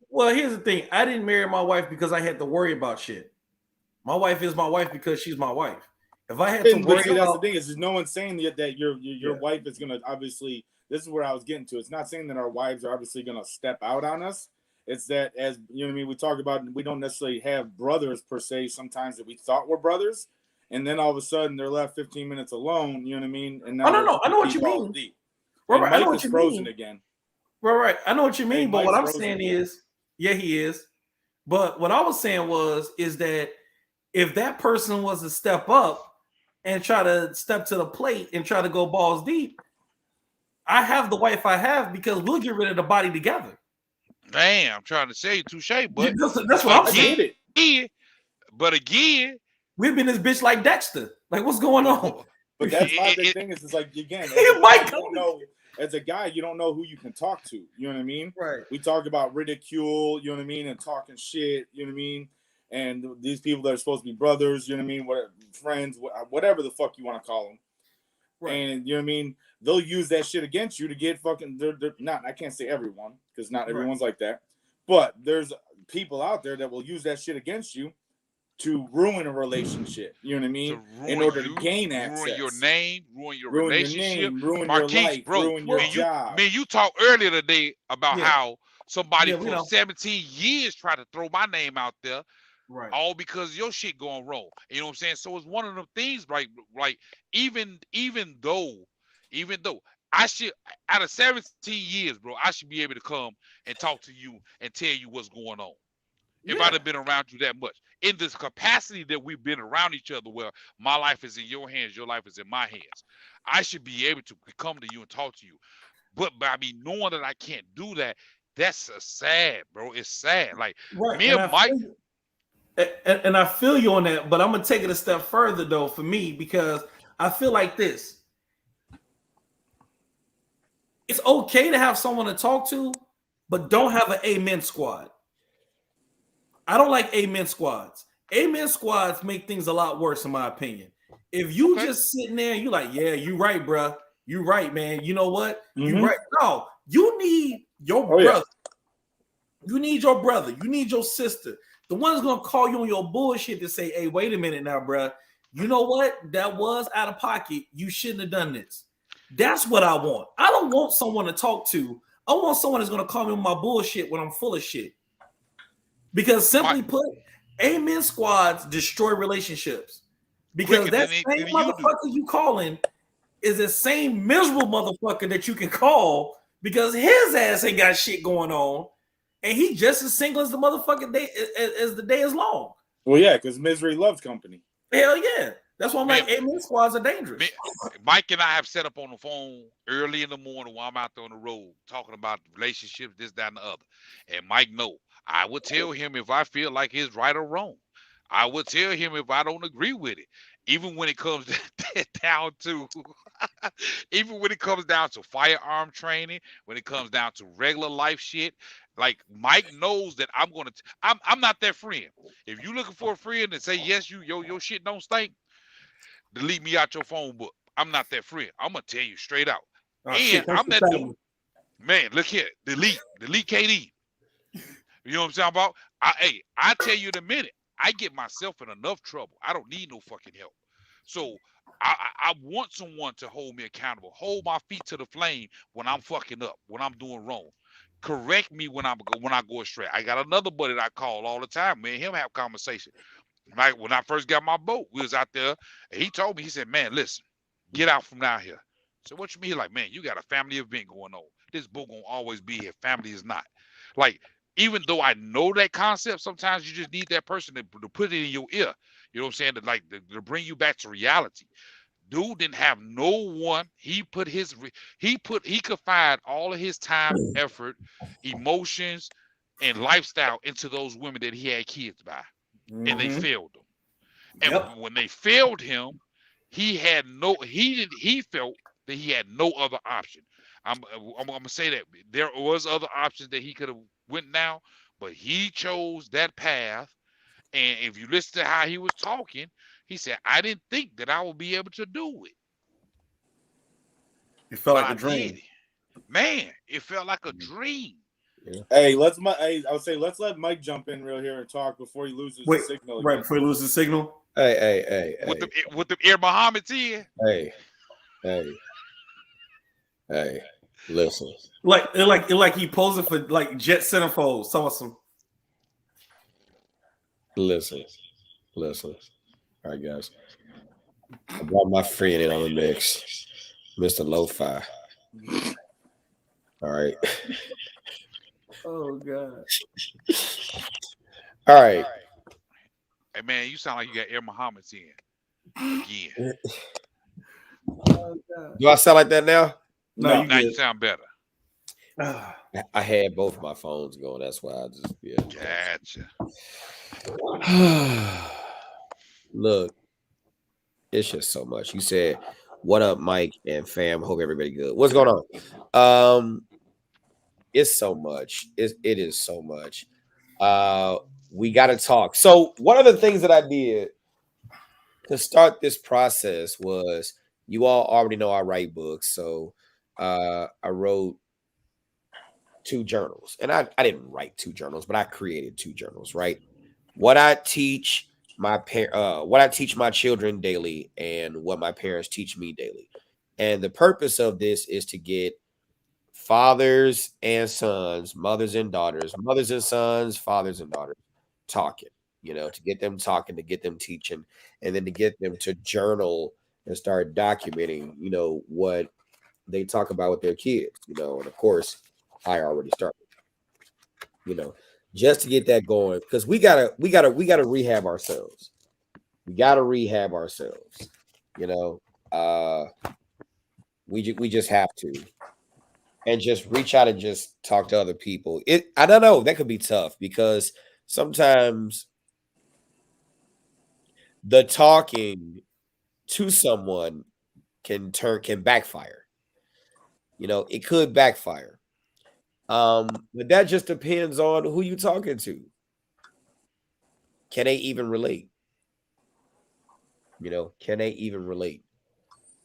B: Well, here's the thing. I didn't marry my wife because I had to worry about shit. My wife is my wife because she's my wife. If I had to worry about...
C: That's the thing, is no one's saying that your wife is going to obviously... This is where I was getting to. It's not saying that our wives are obviously going to step out on us. It's that, as you know what I mean, we talk about, we don't necessarily have brothers per se sometimes that we thought were brothers. And then all of a sudden they're left 15 minutes alone. You know what I mean? And now
B: I know what you mean.
C: Deep.
B: Right,
C: I know what you frozen mean. Again.
B: Right. I know what you mean. But what I'm saying is... Yeah, he is. But what I was saying is that if that person was to step up and try to step to the plate and try to go balls deep, I have the wife I have because we'll get rid of the body together.
E: Damn, I'm trying to say touche, but
B: that's what I'm saying.
E: But again,
B: we've been this bitch like Dexter. Like, what's going on?
C: But that's my big thing. Is like, again, as a guy, you don't know who you can talk to. You know what I mean?
B: Right.
C: We talk about ridicule, you know what I mean, and talking shit, you know what I mean? And these people that are supposed to be brothers, you know what I mean, friends, whatever the fuck you want to call them. Right. And you know what I mean? They'll use that shit against you to get fucking, they're not, I can't say everyone, because not everyone's like that. But there's people out there that will use that shit against you to ruin a relationship, you know what I mean? In order to gain access.
E: Ruin your name, ruin your relationship.
C: Ruin your life,
E: bro,
C: ruin your job.
E: You talked earlier today about how somebody for 17 years tried to throw my name out there.
B: Right.
E: All because of your shit going wrong. You know what I'm saying? So it's one of them things, right? Like even though I should, out of 17 years, bro, I should be able to come and talk to you and tell you what's going on. If I'd have been around you that much, in this capacity that we've been around each other, where my life is in your hands, your life is in my hands, I should be able to come to you and talk to you. But by me knowing that I can't do that, that's sad, bro. It's sad. Like
B: Right.
E: me and Mike.
B: And I feel you on that, but I'm gonna take it a step further though for me, because I feel like this. It's okay to have someone to talk to, but don't have an amen squad. I don't like amen squads. Amen squads make things a lot worse, in my opinion. If you just sitting there and you like, yeah, you right, bro. You right, man. You know what? You right. No, you need your brother. You need your brother. You need your sister. The one that's gonna call you on your bullshit to say, hey, wait a minute now, bro. You know what? That was out of pocket. You shouldn't have done this. That's what I want. I don't want someone to talk to. I want someone that's gonna call me on my bullshit when I'm full of shit. Because simply put, amen squads destroy relationships. Because that same motherfucker you calling is the same miserable motherfucker that you can call because his ass ain't got shit going on. And he just as single as the motherfucking day as the day is long.
C: Well, yeah, because misery loves company.
B: Hell yeah. That's why I'm like, amen squads are dangerous.
E: Mike and I have set up on the phone early in the morning while I'm out there on the road talking about relationships, this, that, and the other. And Mike know. I would tell him if I feel like it's right or wrong. I would tell him if I don't agree with it. Even when it comes down to even when it comes down to firearm training, when it comes down to regular life shit, like Mike knows that I'm not that friend. If you looking for a friend and say yes, your shit don't stink, delete me out your phone book. I'm not that friend. I'm gonna tell you straight out. And I'm that dude. Man, look here. Delete KD. You know what I'm talking about? I tell you in a minute, I get myself in enough trouble. I don't need no fucking help. So I want someone to hold me accountable, hold my feet to the flame when I'm fucking up, when I'm doing wrong. Correct me when I go astray. I got another buddy that I call all the time. Me and him have conversation. Like when I first got my boat, we was out there, and he told me, he said, man, listen, get out from down here. So what you mean? Like, man, you got a family event going on. This boat gonna always be here. Family is not. Like, even though I know that concept, sometimes you just need that person to put it in your ear. You know what I'm saying? To bring you back to reality. Dude didn't have no one. He confined all of his time, effort, emotions, and lifestyle into those women that he had kids by. And they failed him. And when they failed him, he felt that he had no other option. I'm gonna say that there was other options that he could have went down, but he chose that path. And if you listen to how he was talking, he said, I didn't think that I would be able to do it.
B: It felt like a dream.
E: Man, it felt like a dream.
C: Yeah. Hey, I would say let's let Mike jump in real here and talk before he loses the signal.
B: Right before he loses the signal.
A: Hey.
E: With the Air Muhammad's in.
A: Hey. Listen.
B: Like he posing for like Jet Centerfold. Some.
A: Listen. All right, guys. I brought my friend in on the mix, Mr. Lo-Fi. All right.
B: Oh God.
A: All right.
E: Hey man, you sound like you got Air Muhammad's in again.
B: Oh, God.
A: Do I sound like that now?
E: No, now you sound better.
A: I had both my phones going. That's why I just
E: Gotcha.
A: Look, it's just so much. You said, "What up, Mike and fam? Hope everybody good. What's going on?" It's so much. It is so much. We got to talk. So one of the things that I did to start this process was, you all already know I write books, so I wrote 2 journals, and I didn't write 2 journals, but I created 2 journals. Right, what I teach what I teach my children daily, and what my parents teach me daily. And the purpose of this is to get fathers and sons, mothers and daughters, mothers and sons, fathers and daughters talking. to get them talking, to get them teaching, and then to get them to journal and start documenting, what they talk about with their kids, and of course, I already started, you know, just to get that going because we gotta rehab ourselves. We gotta rehab ourselves, you know. Uh, we just have to, and just reach out and just talk to other people. I don't know, that could be tough because sometimes the talking to someone can backfire. It could backfire. But that just depends on who you talking to. Can they even relate? Can they even relate?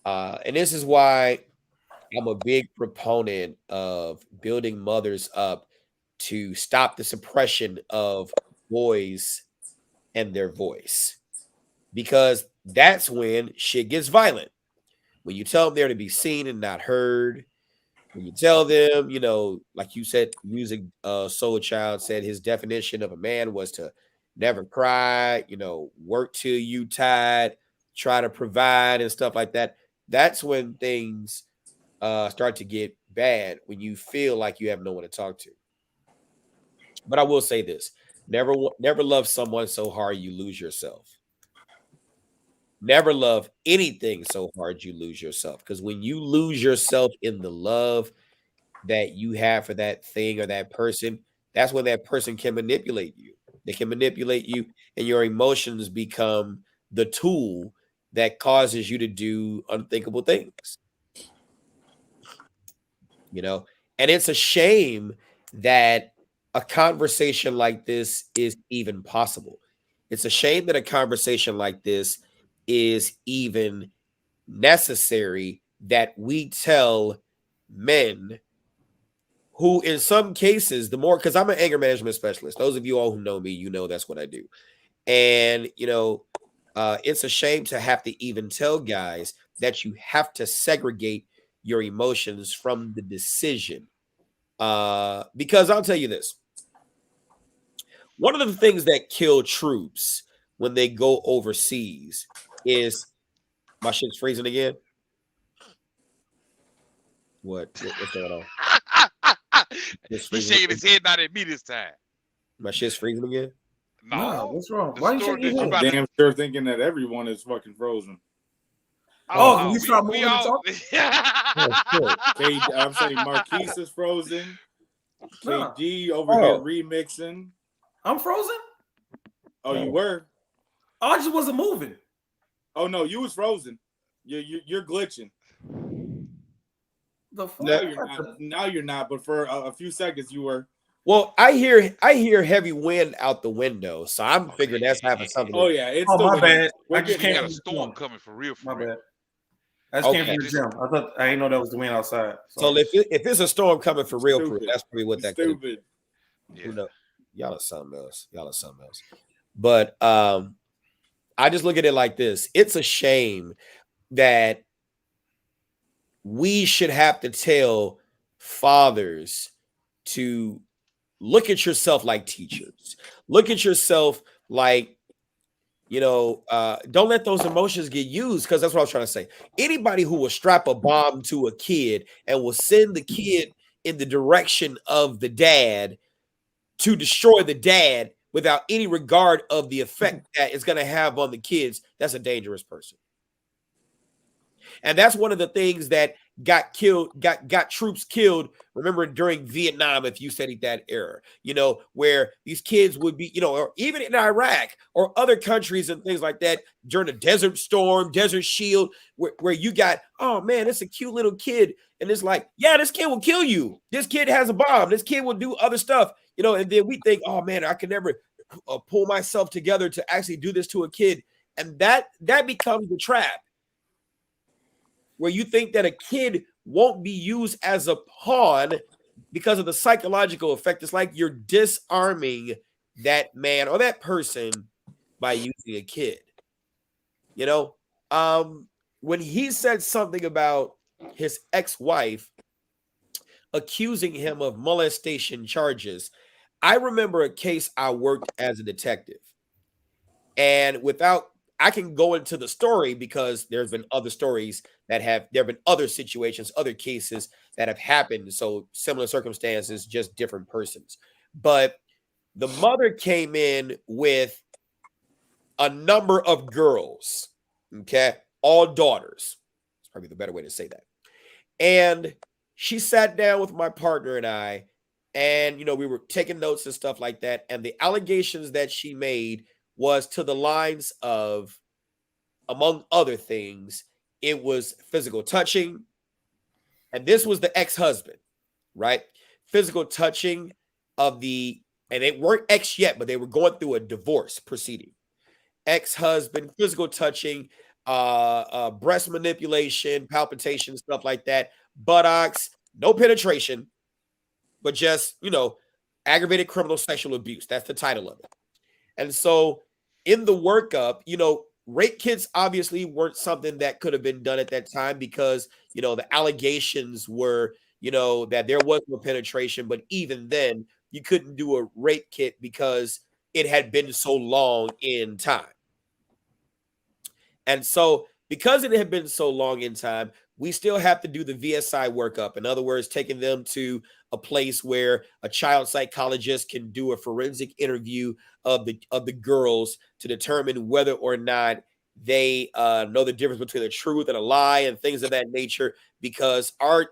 A: And this is why I'm a big proponent of building mothers up to stop the suppression of boys and their voice, because that's when shit gets violent. When you tell them they're to be seen and not heard, when you tell them, like you said, music soul child said his definition of a man was to never cry, work till you tired, try to provide and stuff like that. That's when things start to get bad, when you feel like you have no one to talk to. But I will say this: never love someone so hard you lose yourself. Never love anything so hard you lose yourself. Because when you lose yourself in the love that you have for that thing or that person, that's when that person can manipulate you. They can manipulate you, and your emotions become the tool that causes you to do unthinkable things. And it's a shame that a conversation like this is even possible. It's a shame that a conversation like this is even necessary, that we tell men who, in some cases, the more, because I'm an anger management specialist. Those of you all who know me, that's what I do. And it's a shame to have to even tell guys that you have to segregate your emotions from the decision. Because I'll tell you this: one of the things that kill troops when they go overseas is, my shit's freezing again. What's going on?
E: He's shaking his head not at me this time.
A: My shit's freezing again.
B: No, what's wrong?
E: The
B: Why you
E: story
B: shaking
E: that
B: your
E: you
B: head?
E: about
C: Damn sure thinking that everyone is fucking frozen.
B: Oh, we start moving and talking?
C: I'm saying Marquise is frozen.
B: Nah.
C: KD over here remixing.
B: I'm frozen?
C: Oh, you were?
B: Oh, I just wasn't moving.
C: Oh no, you was frozen. You're glitching.
B: The fuck?
C: Now you're not. Now you're not. But for a few seconds, you were.
A: Well, I hear heavy wind out the window, so I'm figuring that's having something.
C: Oh yeah, it's.
B: Oh, my bad.
C: I
E: just got a storm coming for real.
B: My bad. I just came from the gym. I didn't know that was the wind outside.
A: So if it's a storm coming for real, that's probably what that could be.
E: Yeah.
A: Y'all are something else. But I just look at it like this: it's a shame that we should have to tell fathers to look at yourself like teachers. Look at yourself like, don't let those emotions get used, because that's what I was trying to say. Anybody who will strap a bomb to a kid and will send the kid in the direction of the dad to destroy the dad without any regard of the effect that it's going to have on the kids, that's a dangerous person. And that's one of the things that got troops killed. Remember, during Vietnam, if you studied that era, where these kids would be, or even in Iraq or other countries and things like that, during the Desert Storm, Desert Shield, where you got, oh man, it's a cute little kid. And it's like, yeah, this kid will kill you. This kid has a bomb. This kid will do other stuff, and then we think, oh man, I can never pull myself together to actually do this to a kid. And that becomes the trap, where you think that a kid won't be used as a pawn because of the psychological effect. It's like you're disarming that man or that person by using a kid. When he said something about his ex-wife accusing him of molestation charges, I remember a case I worked as a detective. And I can go into the story because there's been other stories there have been other situations, other cases that have happened. So similar circumstances, just different persons. But the mother came in with a number of girls, okay, all daughters. It's probably the better way to say that. And she sat down with my partner and I, and we were taking notes and stuff like that. And the allegations that she made was to the lines of, among other things, it was physical touching. And this was the ex-husband, right? Physical touching of and they weren't ex yet, but they were going through a divorce proceeding. Ex-husband, physical touching, breast manipulation, palpitation, stuff like that, buttocks, no penetration, but just, aggravated criminal sexual abuse. That's the title of it. And so in the workup, rape kits obviously weren't something that could have been done at that time because, the allegations were, that there was no penetration. But even then, you couldn't do a rape kit because it had been so long in time. And so because it had been so long in time, we still have to do the VSI workup. In other words, taking them to a place where a child psychologist can do a forensic interview of the girls to determine whether or not they know the difference between a truth and a lie and things of that nature, because our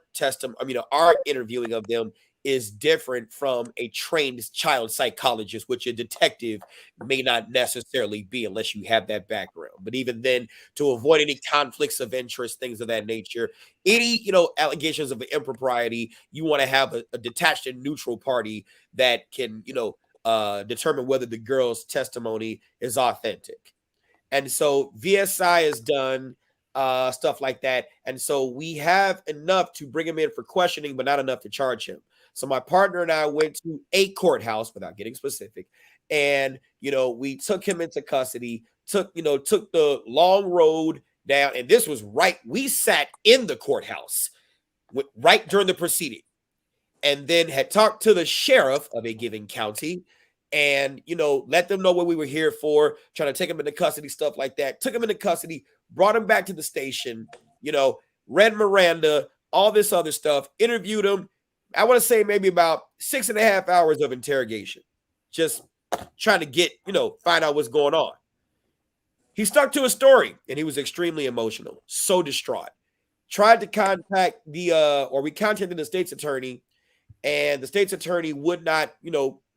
A: interviewing of them is different from a trained child psychologist, which a detective may not necessarily be unless you have that background. But even then, to avoid any conflicts of interest, things of that nature, any, allegations of impropriety, you want to have a detached and neutral party that can, determine whether the girl's testimony is authentic. And so VSI is done, stuff like that. And so we have enough to bring him in for questioning, but not enough to charge him. So my partner and I went to a courthouse, without getting specific, and we took him into custody, took the long road down, and this was right. We sat in the courthouse right during the proceeding, and then had talked to the sheriff of a given county, and let them know what we were here for, trying to take him into custody, stuff like that. Took him into custody, brought him back to the station, read Miranda, all this other stuff, interviewed him. I want to say maybe about 6.5 hours of interrogation, just trying to get, find out what's going on. He stuck to his story, and he was extremely emotional, so distraught. Tried to contact we contacted the state's attorney, and the state's attorney would not,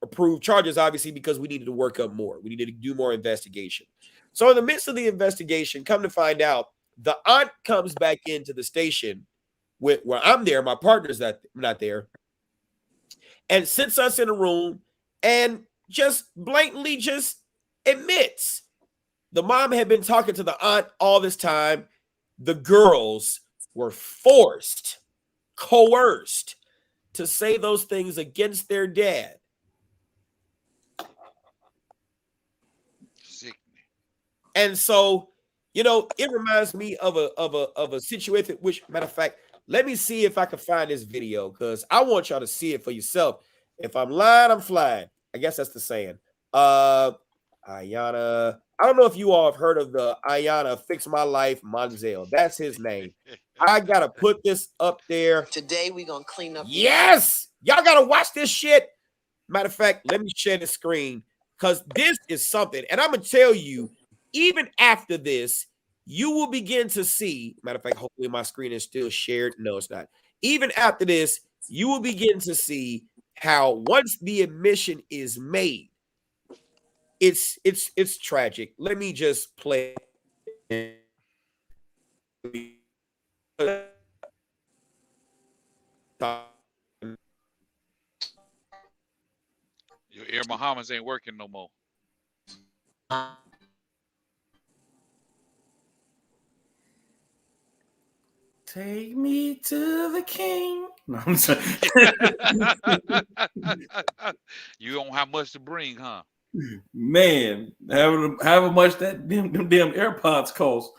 A: approve charges, obviously, because we needed to work up more. We needed to do more investigation. So in the midst of the investigation, come to find out, the aunt comes back into the station where I'm there, my partner's not there, and sits us in a room and just blatantly just admits the mom had been talking to the aunt all this time. The girls were forced, coerced to say those things against their dad. And so, it reminds me of a situation, which, matter of fact, let me see if I can find this video, because I want y'all to see it for yourself. If I'm lying, I'm flying. I guess that's the saying. Ayana. I don't know if you all have heard of the Ayana Fix My Life Monzel. That's his name. I gotta put this up there.
F: Today we're gonna clean up.
A: Yes, y'all gotta watch this shit. Matter of fact, let me share the screen, because this is something, and I'm gonna tell you, even after this, you will begin to see. Matter of fact, hopefully my screen is still shared. No, it's not. Even after this, you will begin to see how once the admission is made, it's tragic. Let me just play.
E: Your Air Muhammad's ain't working no more.
B: Take me to the king. No, I'm sorry.
E: You don't have much to bring, huh?
B: Man, however much that them damn AirPods cost.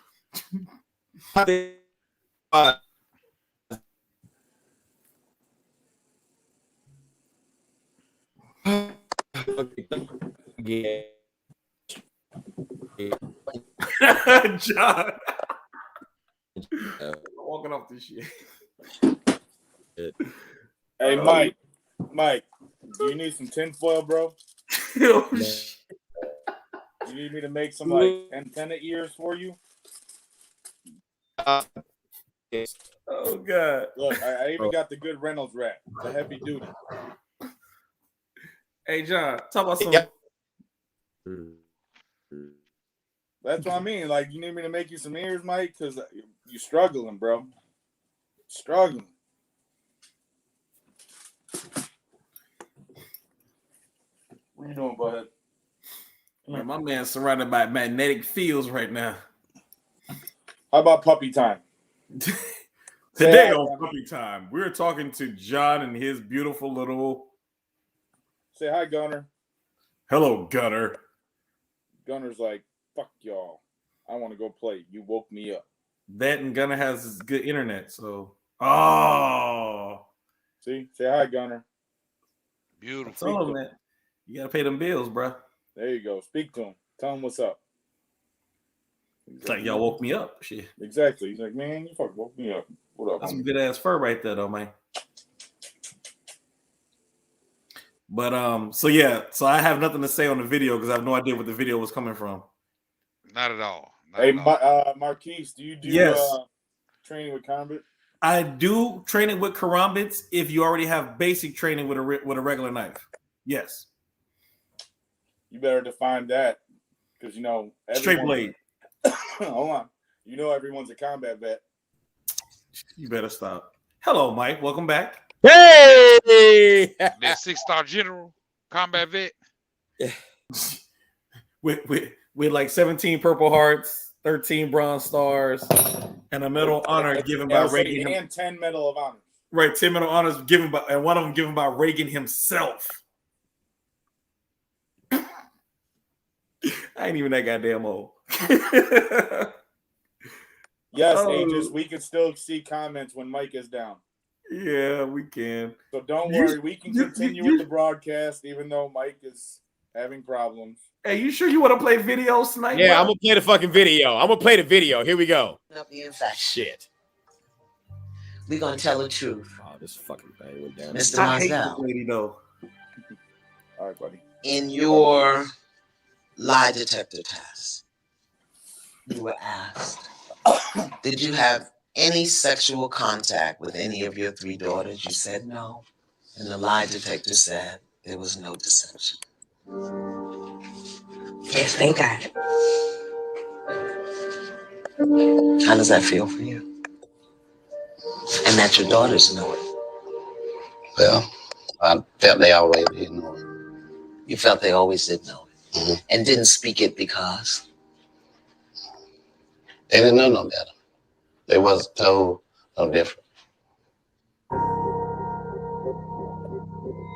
B: John. Walking off this shit.
C: Hey, Mike, do you need some tinfoil, bro?
B: Oh,
C: Do you need me to make some like antenna ears for you?
B: Oh God!
C: Look, I even got the good Reynolds wrap, the heavy duty.
B: Hey, John, talk about some.
C: That's what I mean. Like, you need me to make you some ears, Mike, because you struggling, bro. Struggling. What you doing, bud?
B: Man, my man's surrounded by magnetic fields right now.
C: How about puppy time?
B: Today on Puppy Time, we're talking to John and his beautiful little.
C: Say hi, Gunner.
B: Hello, Gunner.
C: Gunner's like, fuck y'all. I want to go play. You woke me up.
B: That and Gunner has good internet, so. Oh.
C: See? Say hi, Gunner.
E: Beautiful.
B: Tell him, man. You got to pay them bills, bro.
C: There you go. Speak to him. Tell him what's up.
B: It's like y'all woke me up. Shit.
C: Exactly. He's like, man, you fucking woke me up. What up?
B: That's some good ass fur right there, though, man. But so I have nothing to say on the video because I have no idea what the video was coming from.
E: Not at all.
C: Hey, Marquise, do you do training with combat?
B: I do training with karambits if you already have basic training with a regular knife. Yes.
C: You better define that because
B: straight blade.
C: Hold on. Everyone's a combat vet.
B: You better stop. Hello, Mike. Welcome back.
A: Hey!
E: That 6-star general combat vet.
B: with like 17 Purple Hearts, 13 Bronze Stars, and a Medal of Honor given by Reagan.
C: And 10 Medal of Honor.
B: Right, 10 Medal of Honors given by, and one of them given by Reagan himself. I ain't even that goddamn old.
C: Yes, Aegis, we can still see comments when Mike is down.
B: Yeah, we can.
C: So don't worry, we can continue with the broadcast even though Mike is having problems.
B: Hey, you sure you want to play videos tonight?
A: Yeah,
B: bro?
A: I'm gonna play the fucking video. I'm gonna play the video. Here we go. Shit.
F: We're gonna tell the truth.
A: Oh, this fucking thing went down.
F: Mr.
B: I hate this
F: Mizell,
B: lady though.
C: All right, buddy.
F: in your lie detector test, you were asked, did you have any sexual contact with any of your 3 daughters? You said no. And the lie detector said there was no deception. Yes, they got it. How does that feel for you? And that your daughters know it.
G: Well, I felt they always did know it.
F: You felt they always did know it.
G: Mm-hmm.
F: And didn't speak it because?
G: They didn't know no better. They wasn't told no different.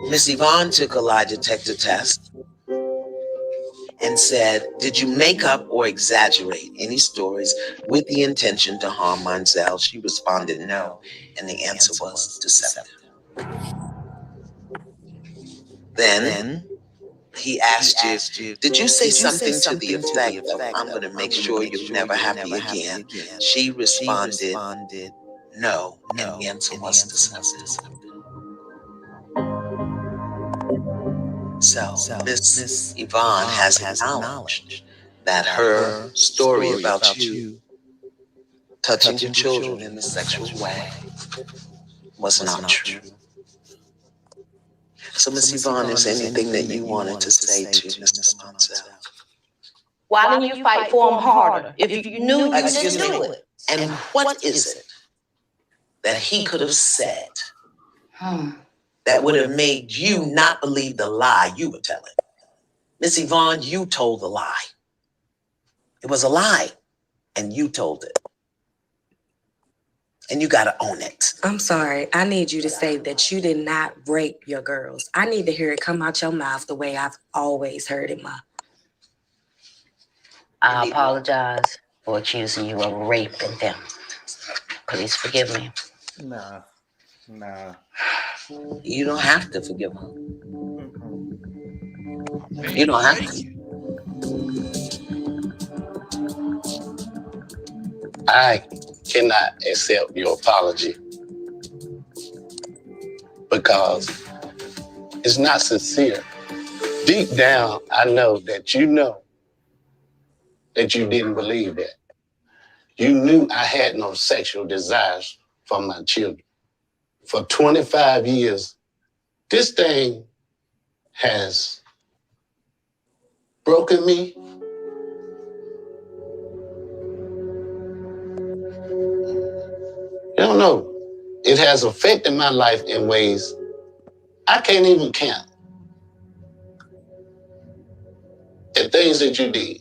F: Miss Yvonne took a lie detector test and said, did you make up or exaggerate any stories with the intention to harm Mizell? She responded no, and the answer was deceptive. Then he asked you, did you say something to the effect of, I'm going to make sure you're never happy again? She responded no, and the answer was deceptive. So Miss Yvonne has acknowledged that her story about you touching your children in a sexual way was not true. So Miss Yvonne, is there anything that you wanted to say to Mr. Mizell?
H: Why didn't you fight for him harder if you knew you didn't do it?
F: And what is it that he could have said that would have made you not believe the lie you were telling? Miss Yvonne, you told the lie. It was a lie, and you told it. And you got to own it.
H: I'm sorry. I need you to say that you did not rape your girls. I need to hear it come out your mouth the way I've always heard it, Ma.
I: I apologize for accusing you of raping them. Please forgive me.
B: Nah.
F: You don't have to forgive her. You don't have to.
G: I cannot accept your apology because it's not sincere. Deep down, I know that you didn't believe that. You knew I had no sexual desires for my children. For 25 years, this thing has broken me. You don't know. It has affected my life in ways I can't even count. The things that you did.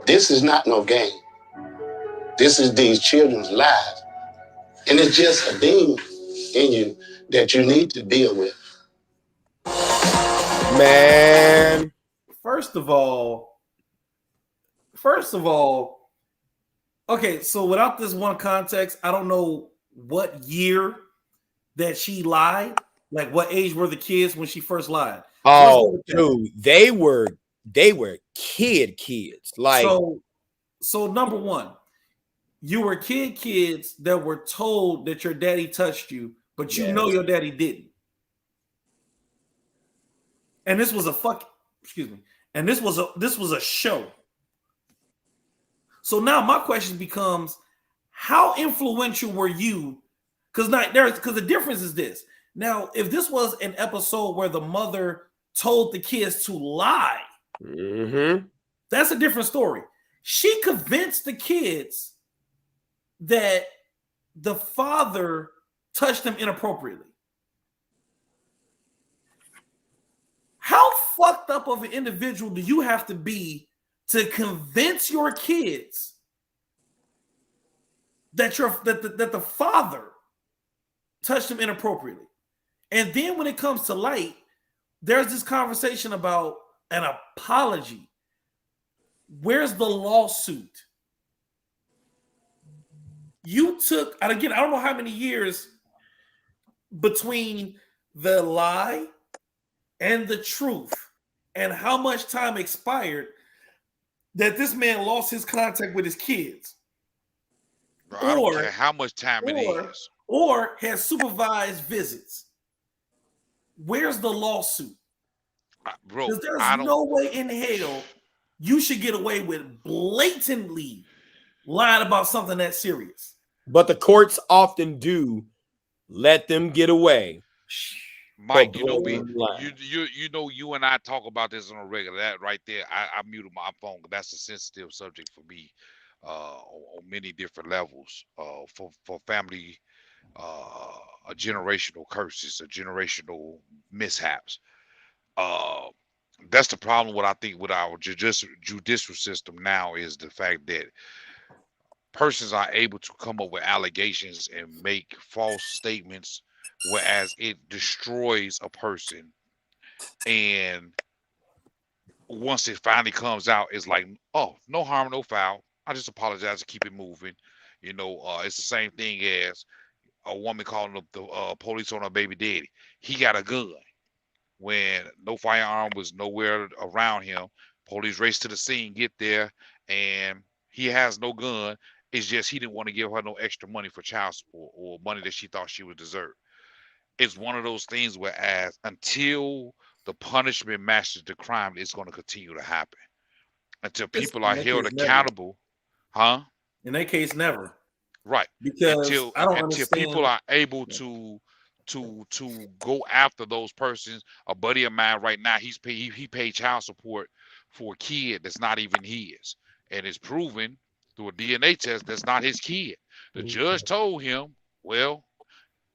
G: This is not no game. This is these children's lives. And it's just a demon in you that you need to deal with.
A: Man.
B: First of all, okay, so without this one context, I don't know what year that she lied. Like, what age were the kids when she first lied?
A: Oh, dude, they were kids. Like,
B: so number one, you were kids that were told that your daddy touched you, but you know your daddy didn't. And this was a And this was a show. So now my question becomes, how influential were you? Because the difference is this. Now, if this was an episode where the mother told the kids to lie, that's a different story. She convinced the kids that the father touched them inappropriately. How fucked up of an individual do you have to be to convince your kids that the father touched them inappropriately? And then when it comes to light, there's this conversation about an apology. Where's the lawsuit? You took, and again, I don't know how many years between the lie and the truth, and how much time expired that this man lost his contact with his kids.
E: Bro, I don't care how much time it is.
B: Or has supervised visits. Where's the lawsuit?
E: Bro,
B: because there's no way in hell you should get away with blatantly lying about something that serious.
A: But the courts often do let them get away.
E: Mike, you know, you and I talk about this on a regular. That right there, I muted my phone. That's a sensitive subject for me, on many different levels. For family, a generational curses, a generational mishaps. That's the problem. What I think with our judicial system now is the fact that persons are able to come up with allegations and make false statements, whereas it destroys a person. And once it finally comes out, it's like, oh, no harm, no foul. I just apologize to keep it moving. You know, it's the same thing as a woman calling up the police on her baby daddy. He got a gun when no firearm was nowhere around him. Police race to the scene, get there, and he has no gun. It's just he didn't want to give her no extra money for child support or money that she thought she would deserve. It's one of those things where, as until the punishment matches the crime, it's going to continue to happen until people are held accountable. Huh?
B: In that case, never.
E: Right.
B: Because
E: until people are able to go after those persons. A buddy of mine right now, he paid child support for a kid that's not even his, and it's proven through a DNA test that's not his kid. The judge told him, well,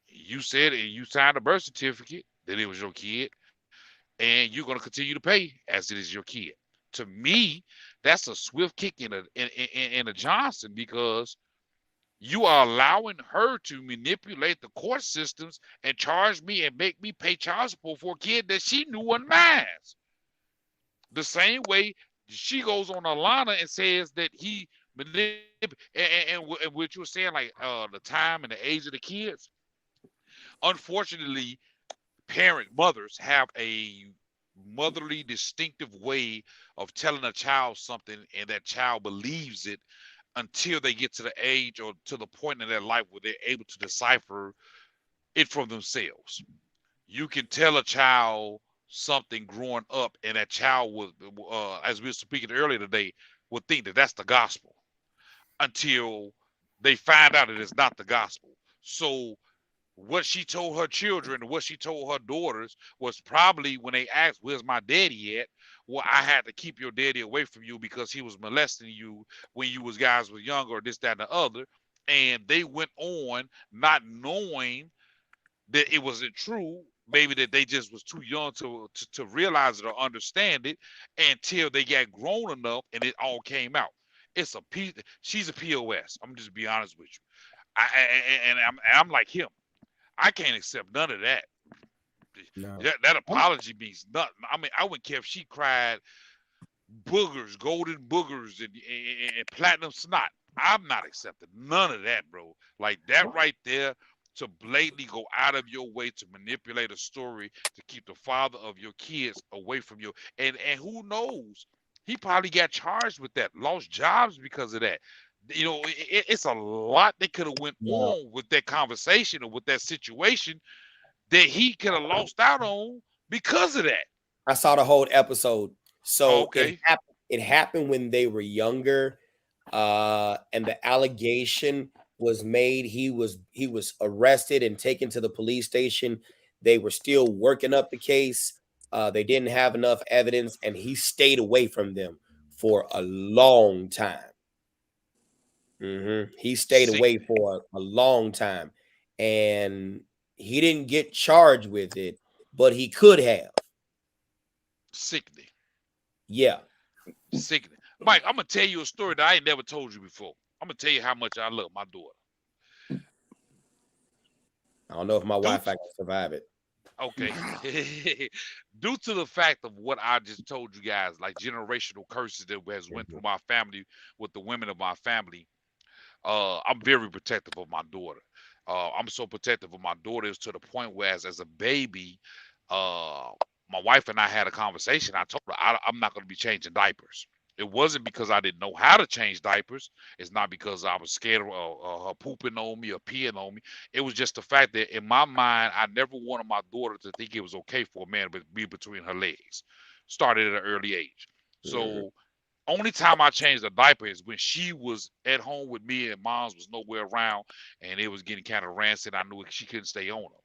E: you said it, you signed a birth certificate that it was your kid, and you're going to continue to pay as it is your kid. To me, that's a swift kick in a Johnson, because you are allowing her to manipulate the court systems and charge me and make me pay child support for a kid that she knew wasn't mine. The same way she goes on Alana and says that he manipulated, and what you were saying, like the time and the age of the kids. Unfortunately, mothers have a motherly, distinctive way of telling a child something, and that child believes it until they get to the age or to the point in their life where they're able to decipher it for themselves. You can tell a child something growing up, and that child will, as we were speaking earlier today, will think that that's the gospel until they find out it is not the gospel. So what she told her children, what she told her daughters, was probably when they asked, "Where's my daddy at?" Well, I had to keep your daddy away from you because he was molesting you when you was guys were younger, or this, that, and the other. And they went on not knowing that it wasn't true. Maybe that they just was too young to realize it or understand it until they got grown enough and it all came out. It's a piece. She's a POS. I'm just be honest with you. And I'm like him. I can't accept none of that.
A: No.
E: That apology means nothing. I mean, I wouldn't care if she cried boogers, golden boogers, and platinum snot. I'm not accepting none of that, bro. Like that right there, to blatantly go out of your way to manipulate a story to keep the father of your kids away from you. And who knows? He probably got charged with that, lost jobs because of that. You know, it's a lot that could have went
A: No.
E: on with that conversation or with that situation that he could have lost out on because of that.
A: I saw the whole episode.
E: Oh,
A: So
E: okay.
A: it happened when they were younger, and the allegation was made. He was arrested and taken to the police station. They were still working up the case. They didn't have enough evidence, and he stayed away from them for a long time. He stayed away
E: Sickening.
A: for a long time, and he didn't get charged with it, but he could have.
E: Sickening.
A: Yeah.
E: Sickening. Mike, I'm gonna tell you a story that I ain't never told you before. I'm gonna tell you how much I love my daughter.
A: I don't know if my
E: Due
A: Wi-Fi can survive it.
E: okay. Due to the fact of what I just told you guys, like generational curses that has went through my family with the women of my family, I'm very protective of my daughter. I'm so protective of my daughter is to the point where as a baby, uh, my wife and I had a conversation. I told her I'm not going to be changing diapers. It wasn't because I didn't know how to change diapers. It's not because I was scared of her pooping on me or peeing on me. It was just the fact that in my mind, I never wanted my daughter to think it was okay for a man to be between her legs. Started at an early age.
A: Mhm.
E: So only time I changed the diaper is when she was at home with me and mom's was nowhere around and it was getting kind of rancid. I knew she couldn't stay on her.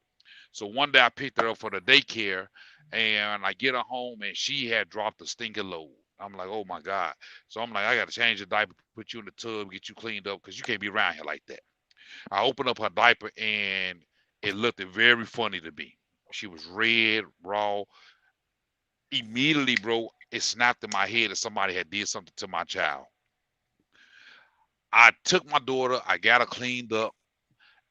E: So one day I picked her up for the daycare and I get her home and she had dropped a stinking load. I'm like, oh my God. So I'm like, I got to change the diaper, put you in the tub, get you cleaned up because you can't be around here like that. I opened up her diaper and it looked very funny to me. She was red, raw. Immediately, bro, it snapped in my head that somebody had did something to my child. I took my daughter, I got her cleaned up,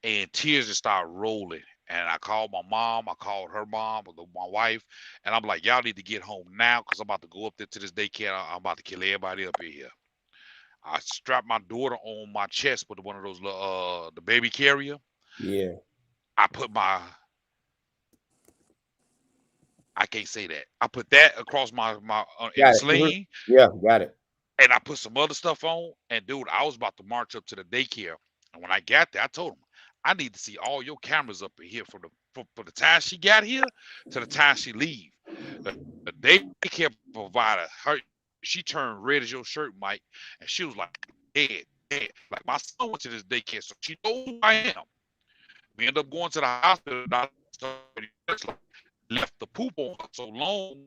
E: and tears just started rolling. And I called my mom, I called her mom, my wife, and I'm like, y'all need to get home now because I'm about to go up there to this daycare. I'm about to kill everybody up in here. I strapped my daughter on my chest with one of those the baby carrier.
A: Yeah.
E: I put my I can't say that. I put that across my in a
A: Got it.
E: sling,
A: Yeah, got it.
E: and I put some other stuff on. And dude, I was about to march up to the daycare. And when I got there, I told him, I need to see all your cameras up in here from for the time she got here to the time she leave. The daycare provider, she turned red as your shirt, Mike, and she was like, dead, dead. Like my son went to this daycare, so she knows who I am. We end up going to the hospital. Left the poop on her so long.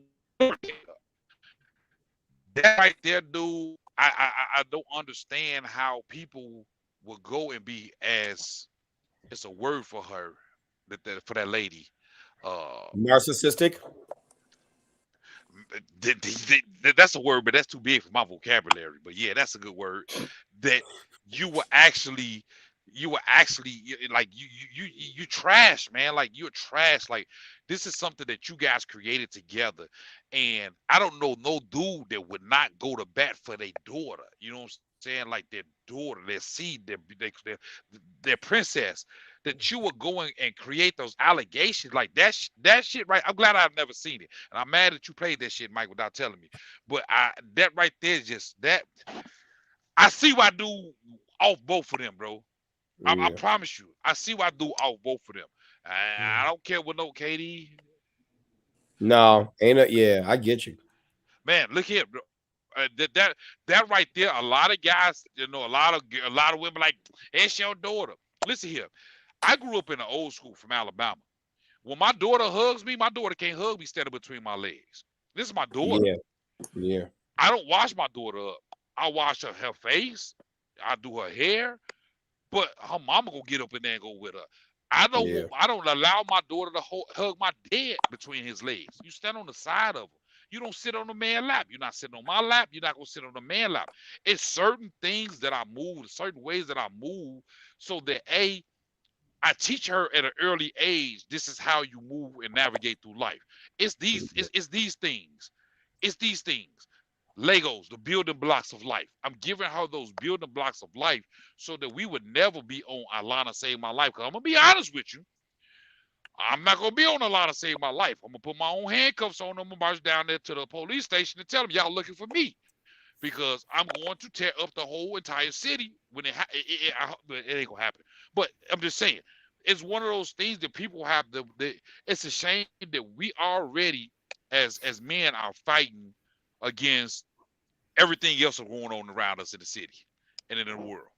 E: That right there, dude. I don't understand how people will go and be as it's a word for her for that lady. Uh,
A: Narcissistic.
E: that's a word, but that's too big for my vocabulary. But yeah, that's a good word. That you were actually like you trash, man. Like you're trash. Like this is something that you guys created together. And I don't know no dude that would not go to bat for their daughter. You know what I'm saying? Like their daughter, their seed, their princess. that you would go and create those allegations like that shit, right? I'm glad I've never seen it, and I'm mad that you played that shit, Mike, without telling me. But that right there is just that. I see why I do off both of them, bro. I
A: Yeah.
E: promise you, I see why I do off both of them. I don't care what no KD.
A: No, ain't it? Yeah, I get you.
E: Man, look here, bro. That right there, a lot of guys, a lot of women like, it's your daughter. Listen here, I grew up in an old school from Alabama. When my daughter hugs me, my daughter can't hug me standing between my legs. This is my daughter.
A: Yeah, yeah,
E: I don't wash my daughter up. I wash her face. I do her hair. But her mama gonna get up in there and go with her. I don't
A: yeah,
E: I don't allow my daughter to hug my dad between his legs. You stand on the side of him. You don't sit on the man's lap. You're not sitting on my lap. You're not gonna sit on the man's lap. It's certain things that I move, certain ways that I move, so that I teach her at an early age. This is how you move and navigate through life. It's these things. It's these things. Legos, the building blocks of life. I'm giving her those building blocks of life so that we would never be on Alana Save My Life. Because I'm going to be honest with you. I'm not going to be on Alana Save My Life. I'm going to put my own handcuffs on them and march down there to the police station and tell them y'all looking for me. Because I'm going to tear up the whole entire city when it ain't going to happen. But I'm just saying, it's one of those things that people have it's a shame that we already, as men, are fighting against everything else that's going on around us in the city and in the world.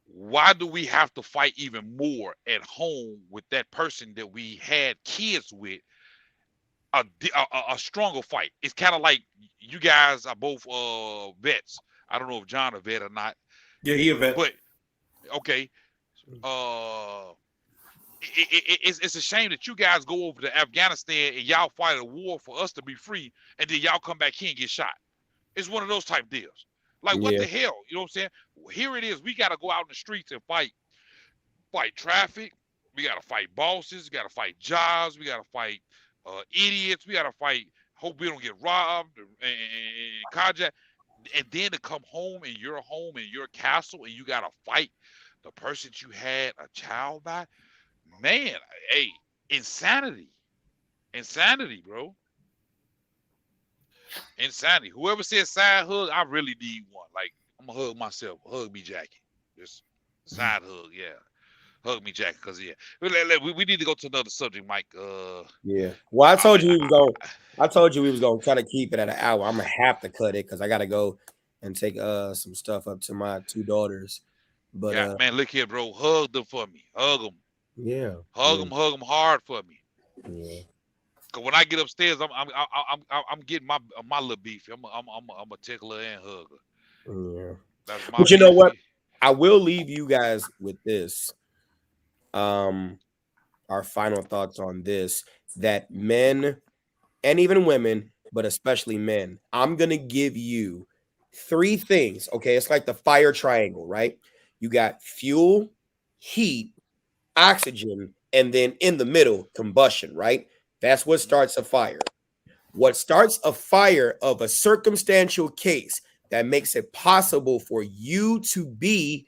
E: Why do we have to fight even more at home with that person that we had kids with? A stronger fight. It's kind of like you guys are both vets. I don't know if John a vet or not.
B: Yeah, he a vet.
E: But okay, it's a shame that you guys go over to Afghanistan and y'all fight a war for us to be free, and then y'all come back here and get shot. It's one of those type deals. Like, what the hell? You know what I'm saying? Here it is. We got to go out in the streets and fight traffic. We got to fight bosses. We got to fight jobs. We got to fight idiots. We got to fight, hope we don't get robbed and carjacked. And then to come home in your castle, and you got to fight the person you had a child by. Man, hey, insanity. Insanity, bro. Insanity. Whoever says side hug, I really need one. Like, I'm gonna hug myself. Hug me, Jackie. Just side hug, yeah. Hug me, Jackie, because yeah. We need to go to another subject, Mike.
A: yeah. Well, I told you we was gonna try to keep it at an hour. I'm gonna have to cut it because I gotta go and take some stuff up to my 2 daughters. But
E: yeah, man, look here, bro. Hug them for me. Hug them.
A: Yeah.
E: Hug them hard for me.
A: Yeah.
E: Cause when I get upstairs, I'm getting my little beefy. I'm a tickler and hugger.
A: Yeah.
E: That's my
A: but you know
E: beefy.
A: what? I will leave you guys with this. Our final thoughts on this, that men and even women, but especially men, I'm gonna give you 3 things. Okay, it's like the fire triangle, right? You got fuel, heat, oxygen, and then in the middle, combustion, right? That's what starts a fire. What starts a fire of a circumstantial case that makes it possible for you to be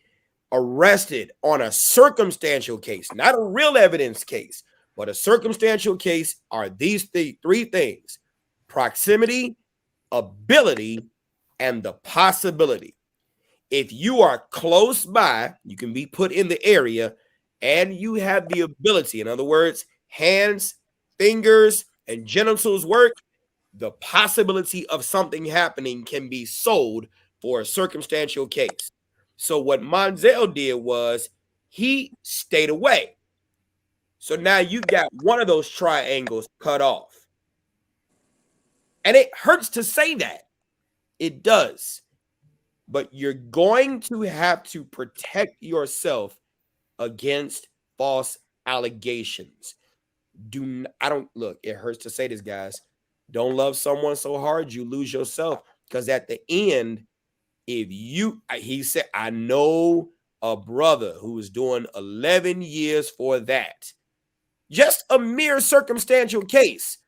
A: arrested on a circumstantial case, not a real evidence case, but a circumstantial case, are these 3 things: proximity, ability, and the possibility. If you are close by, you can be put in the area, and you have the ability, in other words, hands, fingers, and genitals work, the possibility of something happening can be sold for a circumstantial case. So what Monzel did was he stayed away. So now you got one of those triangles cut off. And it hurts to say that. It does. But you're going to have to protect yourself against false allegations. Look, it hurts to say this, guys. Don't love someone so hard you lose yourself. Because at the end, he said, I know a brother who was doing 11 years for that. Just a mere circumstantial case.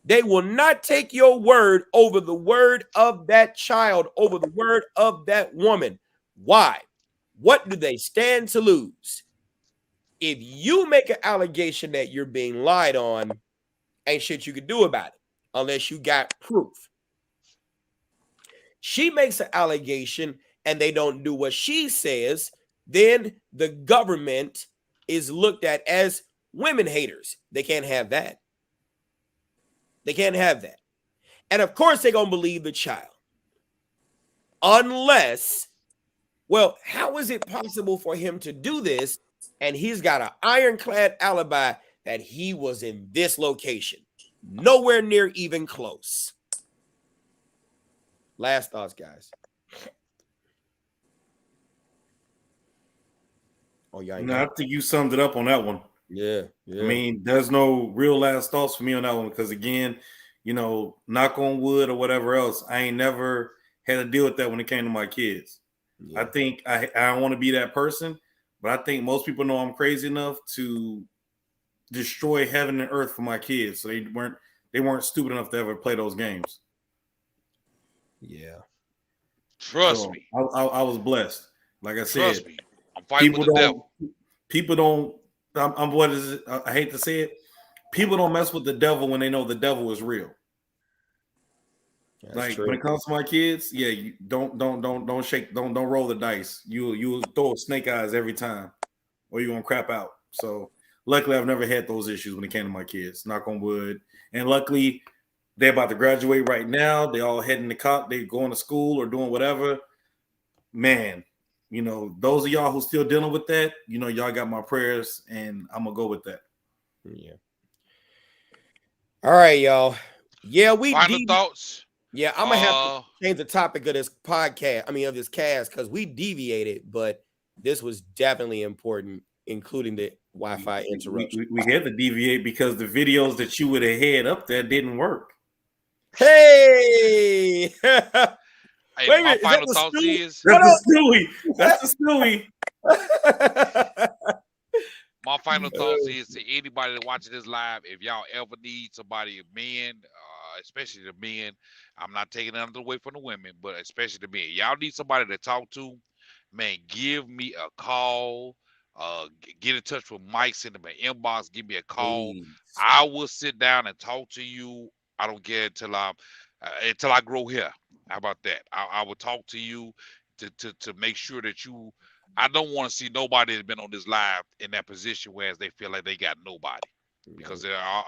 A: They will not take your word over the word of that child, over the word of that woman. Why? What do they stand to lose? If you make an allegation that you're being lied on, ain't shit you can do about it unless you got proof. She makes an allegation and they don't do what she says, then the government is looked at as women haters. They can't have that. They can't have that. And of course, they're going to believe the child. Unless, well, how is it possible for him to do this? And he's got an ironclad alibi that he was in this location, nowhere near even close. Last thoughts, guys. Oh, yeah.
B: No, I think you summed it up on that one.
A: Yeah.
B: I mean, there's no real last thoughts for me on that one because, again, you know, knock on wood or whatever else, I ain't never had to deal with that when it came to my kids. Yeah. I think I don't want to be that person, but I think most people know I'm crazy enough to destroy heaven and earth for my kids. So they weren't stupid enough to ever play those games.
A: Yeah.
E: Trust me.
B: I was blessed. Like I said,
E: trust me. I'm fighting with the devil.
B: People don't. I'm what is it? I hate to say it. People don't mess with the devil when they know the devil is real. That's like true. When it comes to my kids, yeah, you don't roll the dice. You throw snake eyes every time, or you're gonna crap out. So luckily, I've never had those issues when it came to my kids. Knock on wood. And luckily, they're about to graduate right now. They all heading to college. They going to school or doing whatever. Man, you know, those of y'all who still dealing with that, you know, y'all got my prayers, and I'm gonna go with that.
A: Yeah. All right, y'all. Yeah, we
E: final thoughts.
A: Yeah, I'm gonna have to change the topic of this podcast. I mean, of this cast, because we deviated, but this was definitely important, including the Wi-Fi interruption.
B: We had to deviate because the videos that you would have had up there didn't work.
A: Hey,
E: hey, my final thoughts is
B: that's the Stewie.
E: My final thoughts is to anybody that watching this live, if y'all ever need somebody, men, especially the men, I'm not taking nothing away from the women, but especially the men, y'all need somebody to talk to, man, give me a call, get in touch with Mike, send him an inbox, give me a call. Please. I will sit down and talk to you. I don't care until I grow hair. How about that? I will talk to you to make sure that you. I don't want to see nobody that's been on this live in that position whereas they feel like they got nobody, because there are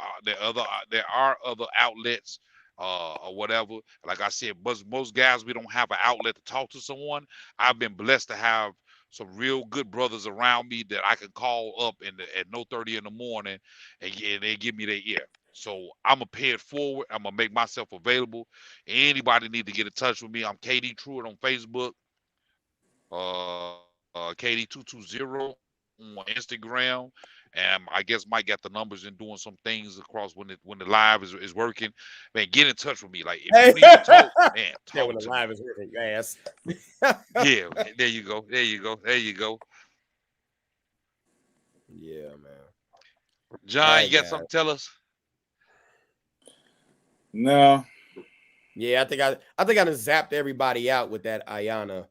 E: other outlets or whatever. Like I said, most guys, we don't have an outlet to talk to someone. I've been blessed to have some real good brothers around me that I can call up at 30 in the morning and they give me their ear. So I'm gonna pay it forward. I'm gonna make myself available. Anybody need to get in touch with me, I'm KD Truitt on Facebook. KD220 on Instagram, and I guess Mike got the numbers and doing some things across when the live is working. Man, get in touch with me. Like if you need to talk, man, talk
A: when the live is working, your ass.
E: Yeah, there you go.
A: Yeah, man.
E: John, right, you got something to tell us?
C: No.
A: Yeah, I think I done zapped everybody out with that Ayana.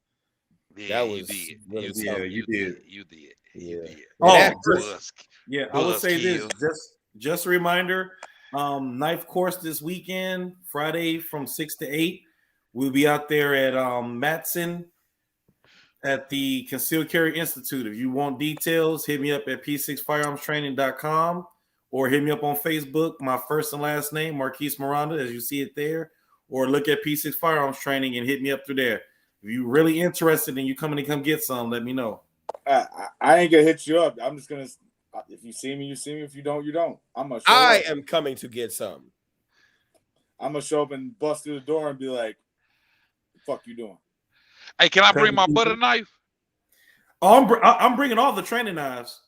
E: Yeah,
A: that was really
E: you did.
A: Yeah.
B: I will say this, just a reminder, knife course this weekend, Friday from 6 to 8. We'll be out there at Matson at the Concealed Carry Institute. If you want details, hit me up at p6firearmstraining.com or hit me up on Facebook, my first and last name, Marquise Miranda, as you see it there, or look at P6 Firearms Training and hit me up through there. If you're really interested and you coming to come get some, let me know.
C: I ain't gonna hit you up. I'm just gonna. If you see me, you see me. If you don't, you don't.
A: I am coming to get some.
C: I'm gonna show up and bust through the door and be like, "The fuck you doing?"
E: Hey, can I bring my butter knife?
B: Oh, I'm bringing all the training knives.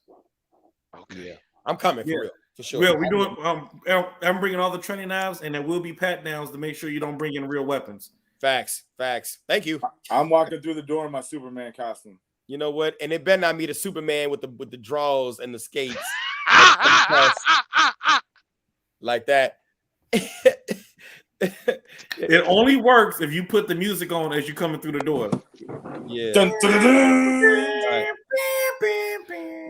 A: Okay, yeah. I'm coming for real. For sure.
B: Well, we doing. I'm bringing all the training knives, and there will be pat downs to make sure you don't bring in real weapons.
A: Facts. Thank you.
C: I'm walking through the door in my Superman costume.
A: You know what? And it better not be the Superman with the draws and the skates. Like that.
B: It only works if you put the music on as you're coming through the door.
A: Yeah.
C: Dun, dun, dun, dun.
A: Right.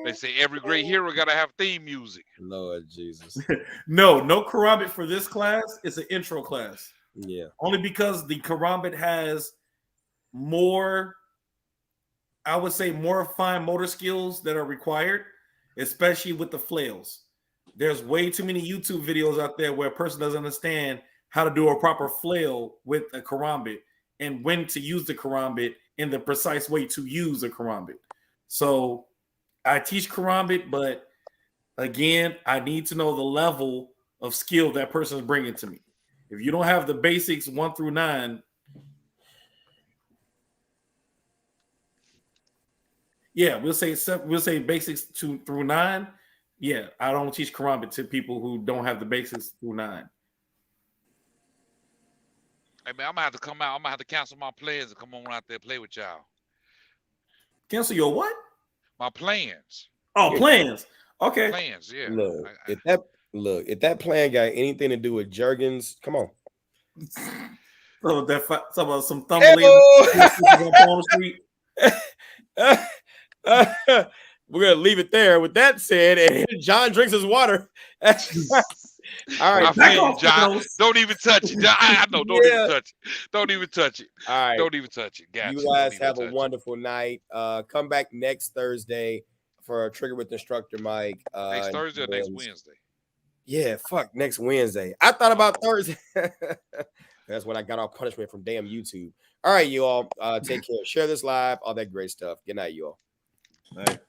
E: They say every great hero gotta have theme music.
A: Lord Jesus.
B: No karambit for this class. It's an intro class.
A: Yeah.
B: Only because the karambit has more, I would say, more fine motor skills that are required, especially with the flails. There's way too many YouTube videos out there where a person doesn't understand how to do a proper flail with a karambit and when to use the karambit in the precise way to use a karambit. So I teach karambit, but again, I need to know the level of skill that person is bringing to me. If you don't have the basics 1 through 9, yeah, we'll say basics 2 through 9. Yeah, I don't teach karambit to people who don't have the basics through 9.
E: Hey man, I'm gonna have to come out. I'm gonna have to cancel my plans and come on out there and play with y'all.
B: Cancel your what?
E: My plans.
B: Oh, plans. Okay.
E: Plans, yeah.
A: Look, if that plan got anything to do with Jergens, come on.
B: So about some thumbling on the street.
A: We're gonna leave it there. With that said, and John drinks his water. All right,
E: I feel you, John. Don't even touch it. I know. Don't even touch it. Don't even touch it.
A: All right.
E: Don't even touch it. Gotcha.
A: You guys have a wonderful night. Come back next Thursday for a Trigger with Instructor Mike.
E: Next Thursday or next Wednesday?
A: Yeah, fuck, next Wednesday. I thought about Thursday. That's when I got off punishment from damn YouTube. All right, you all. Take care. Share this live. All that great stuff. Good night, you all.
B: All right.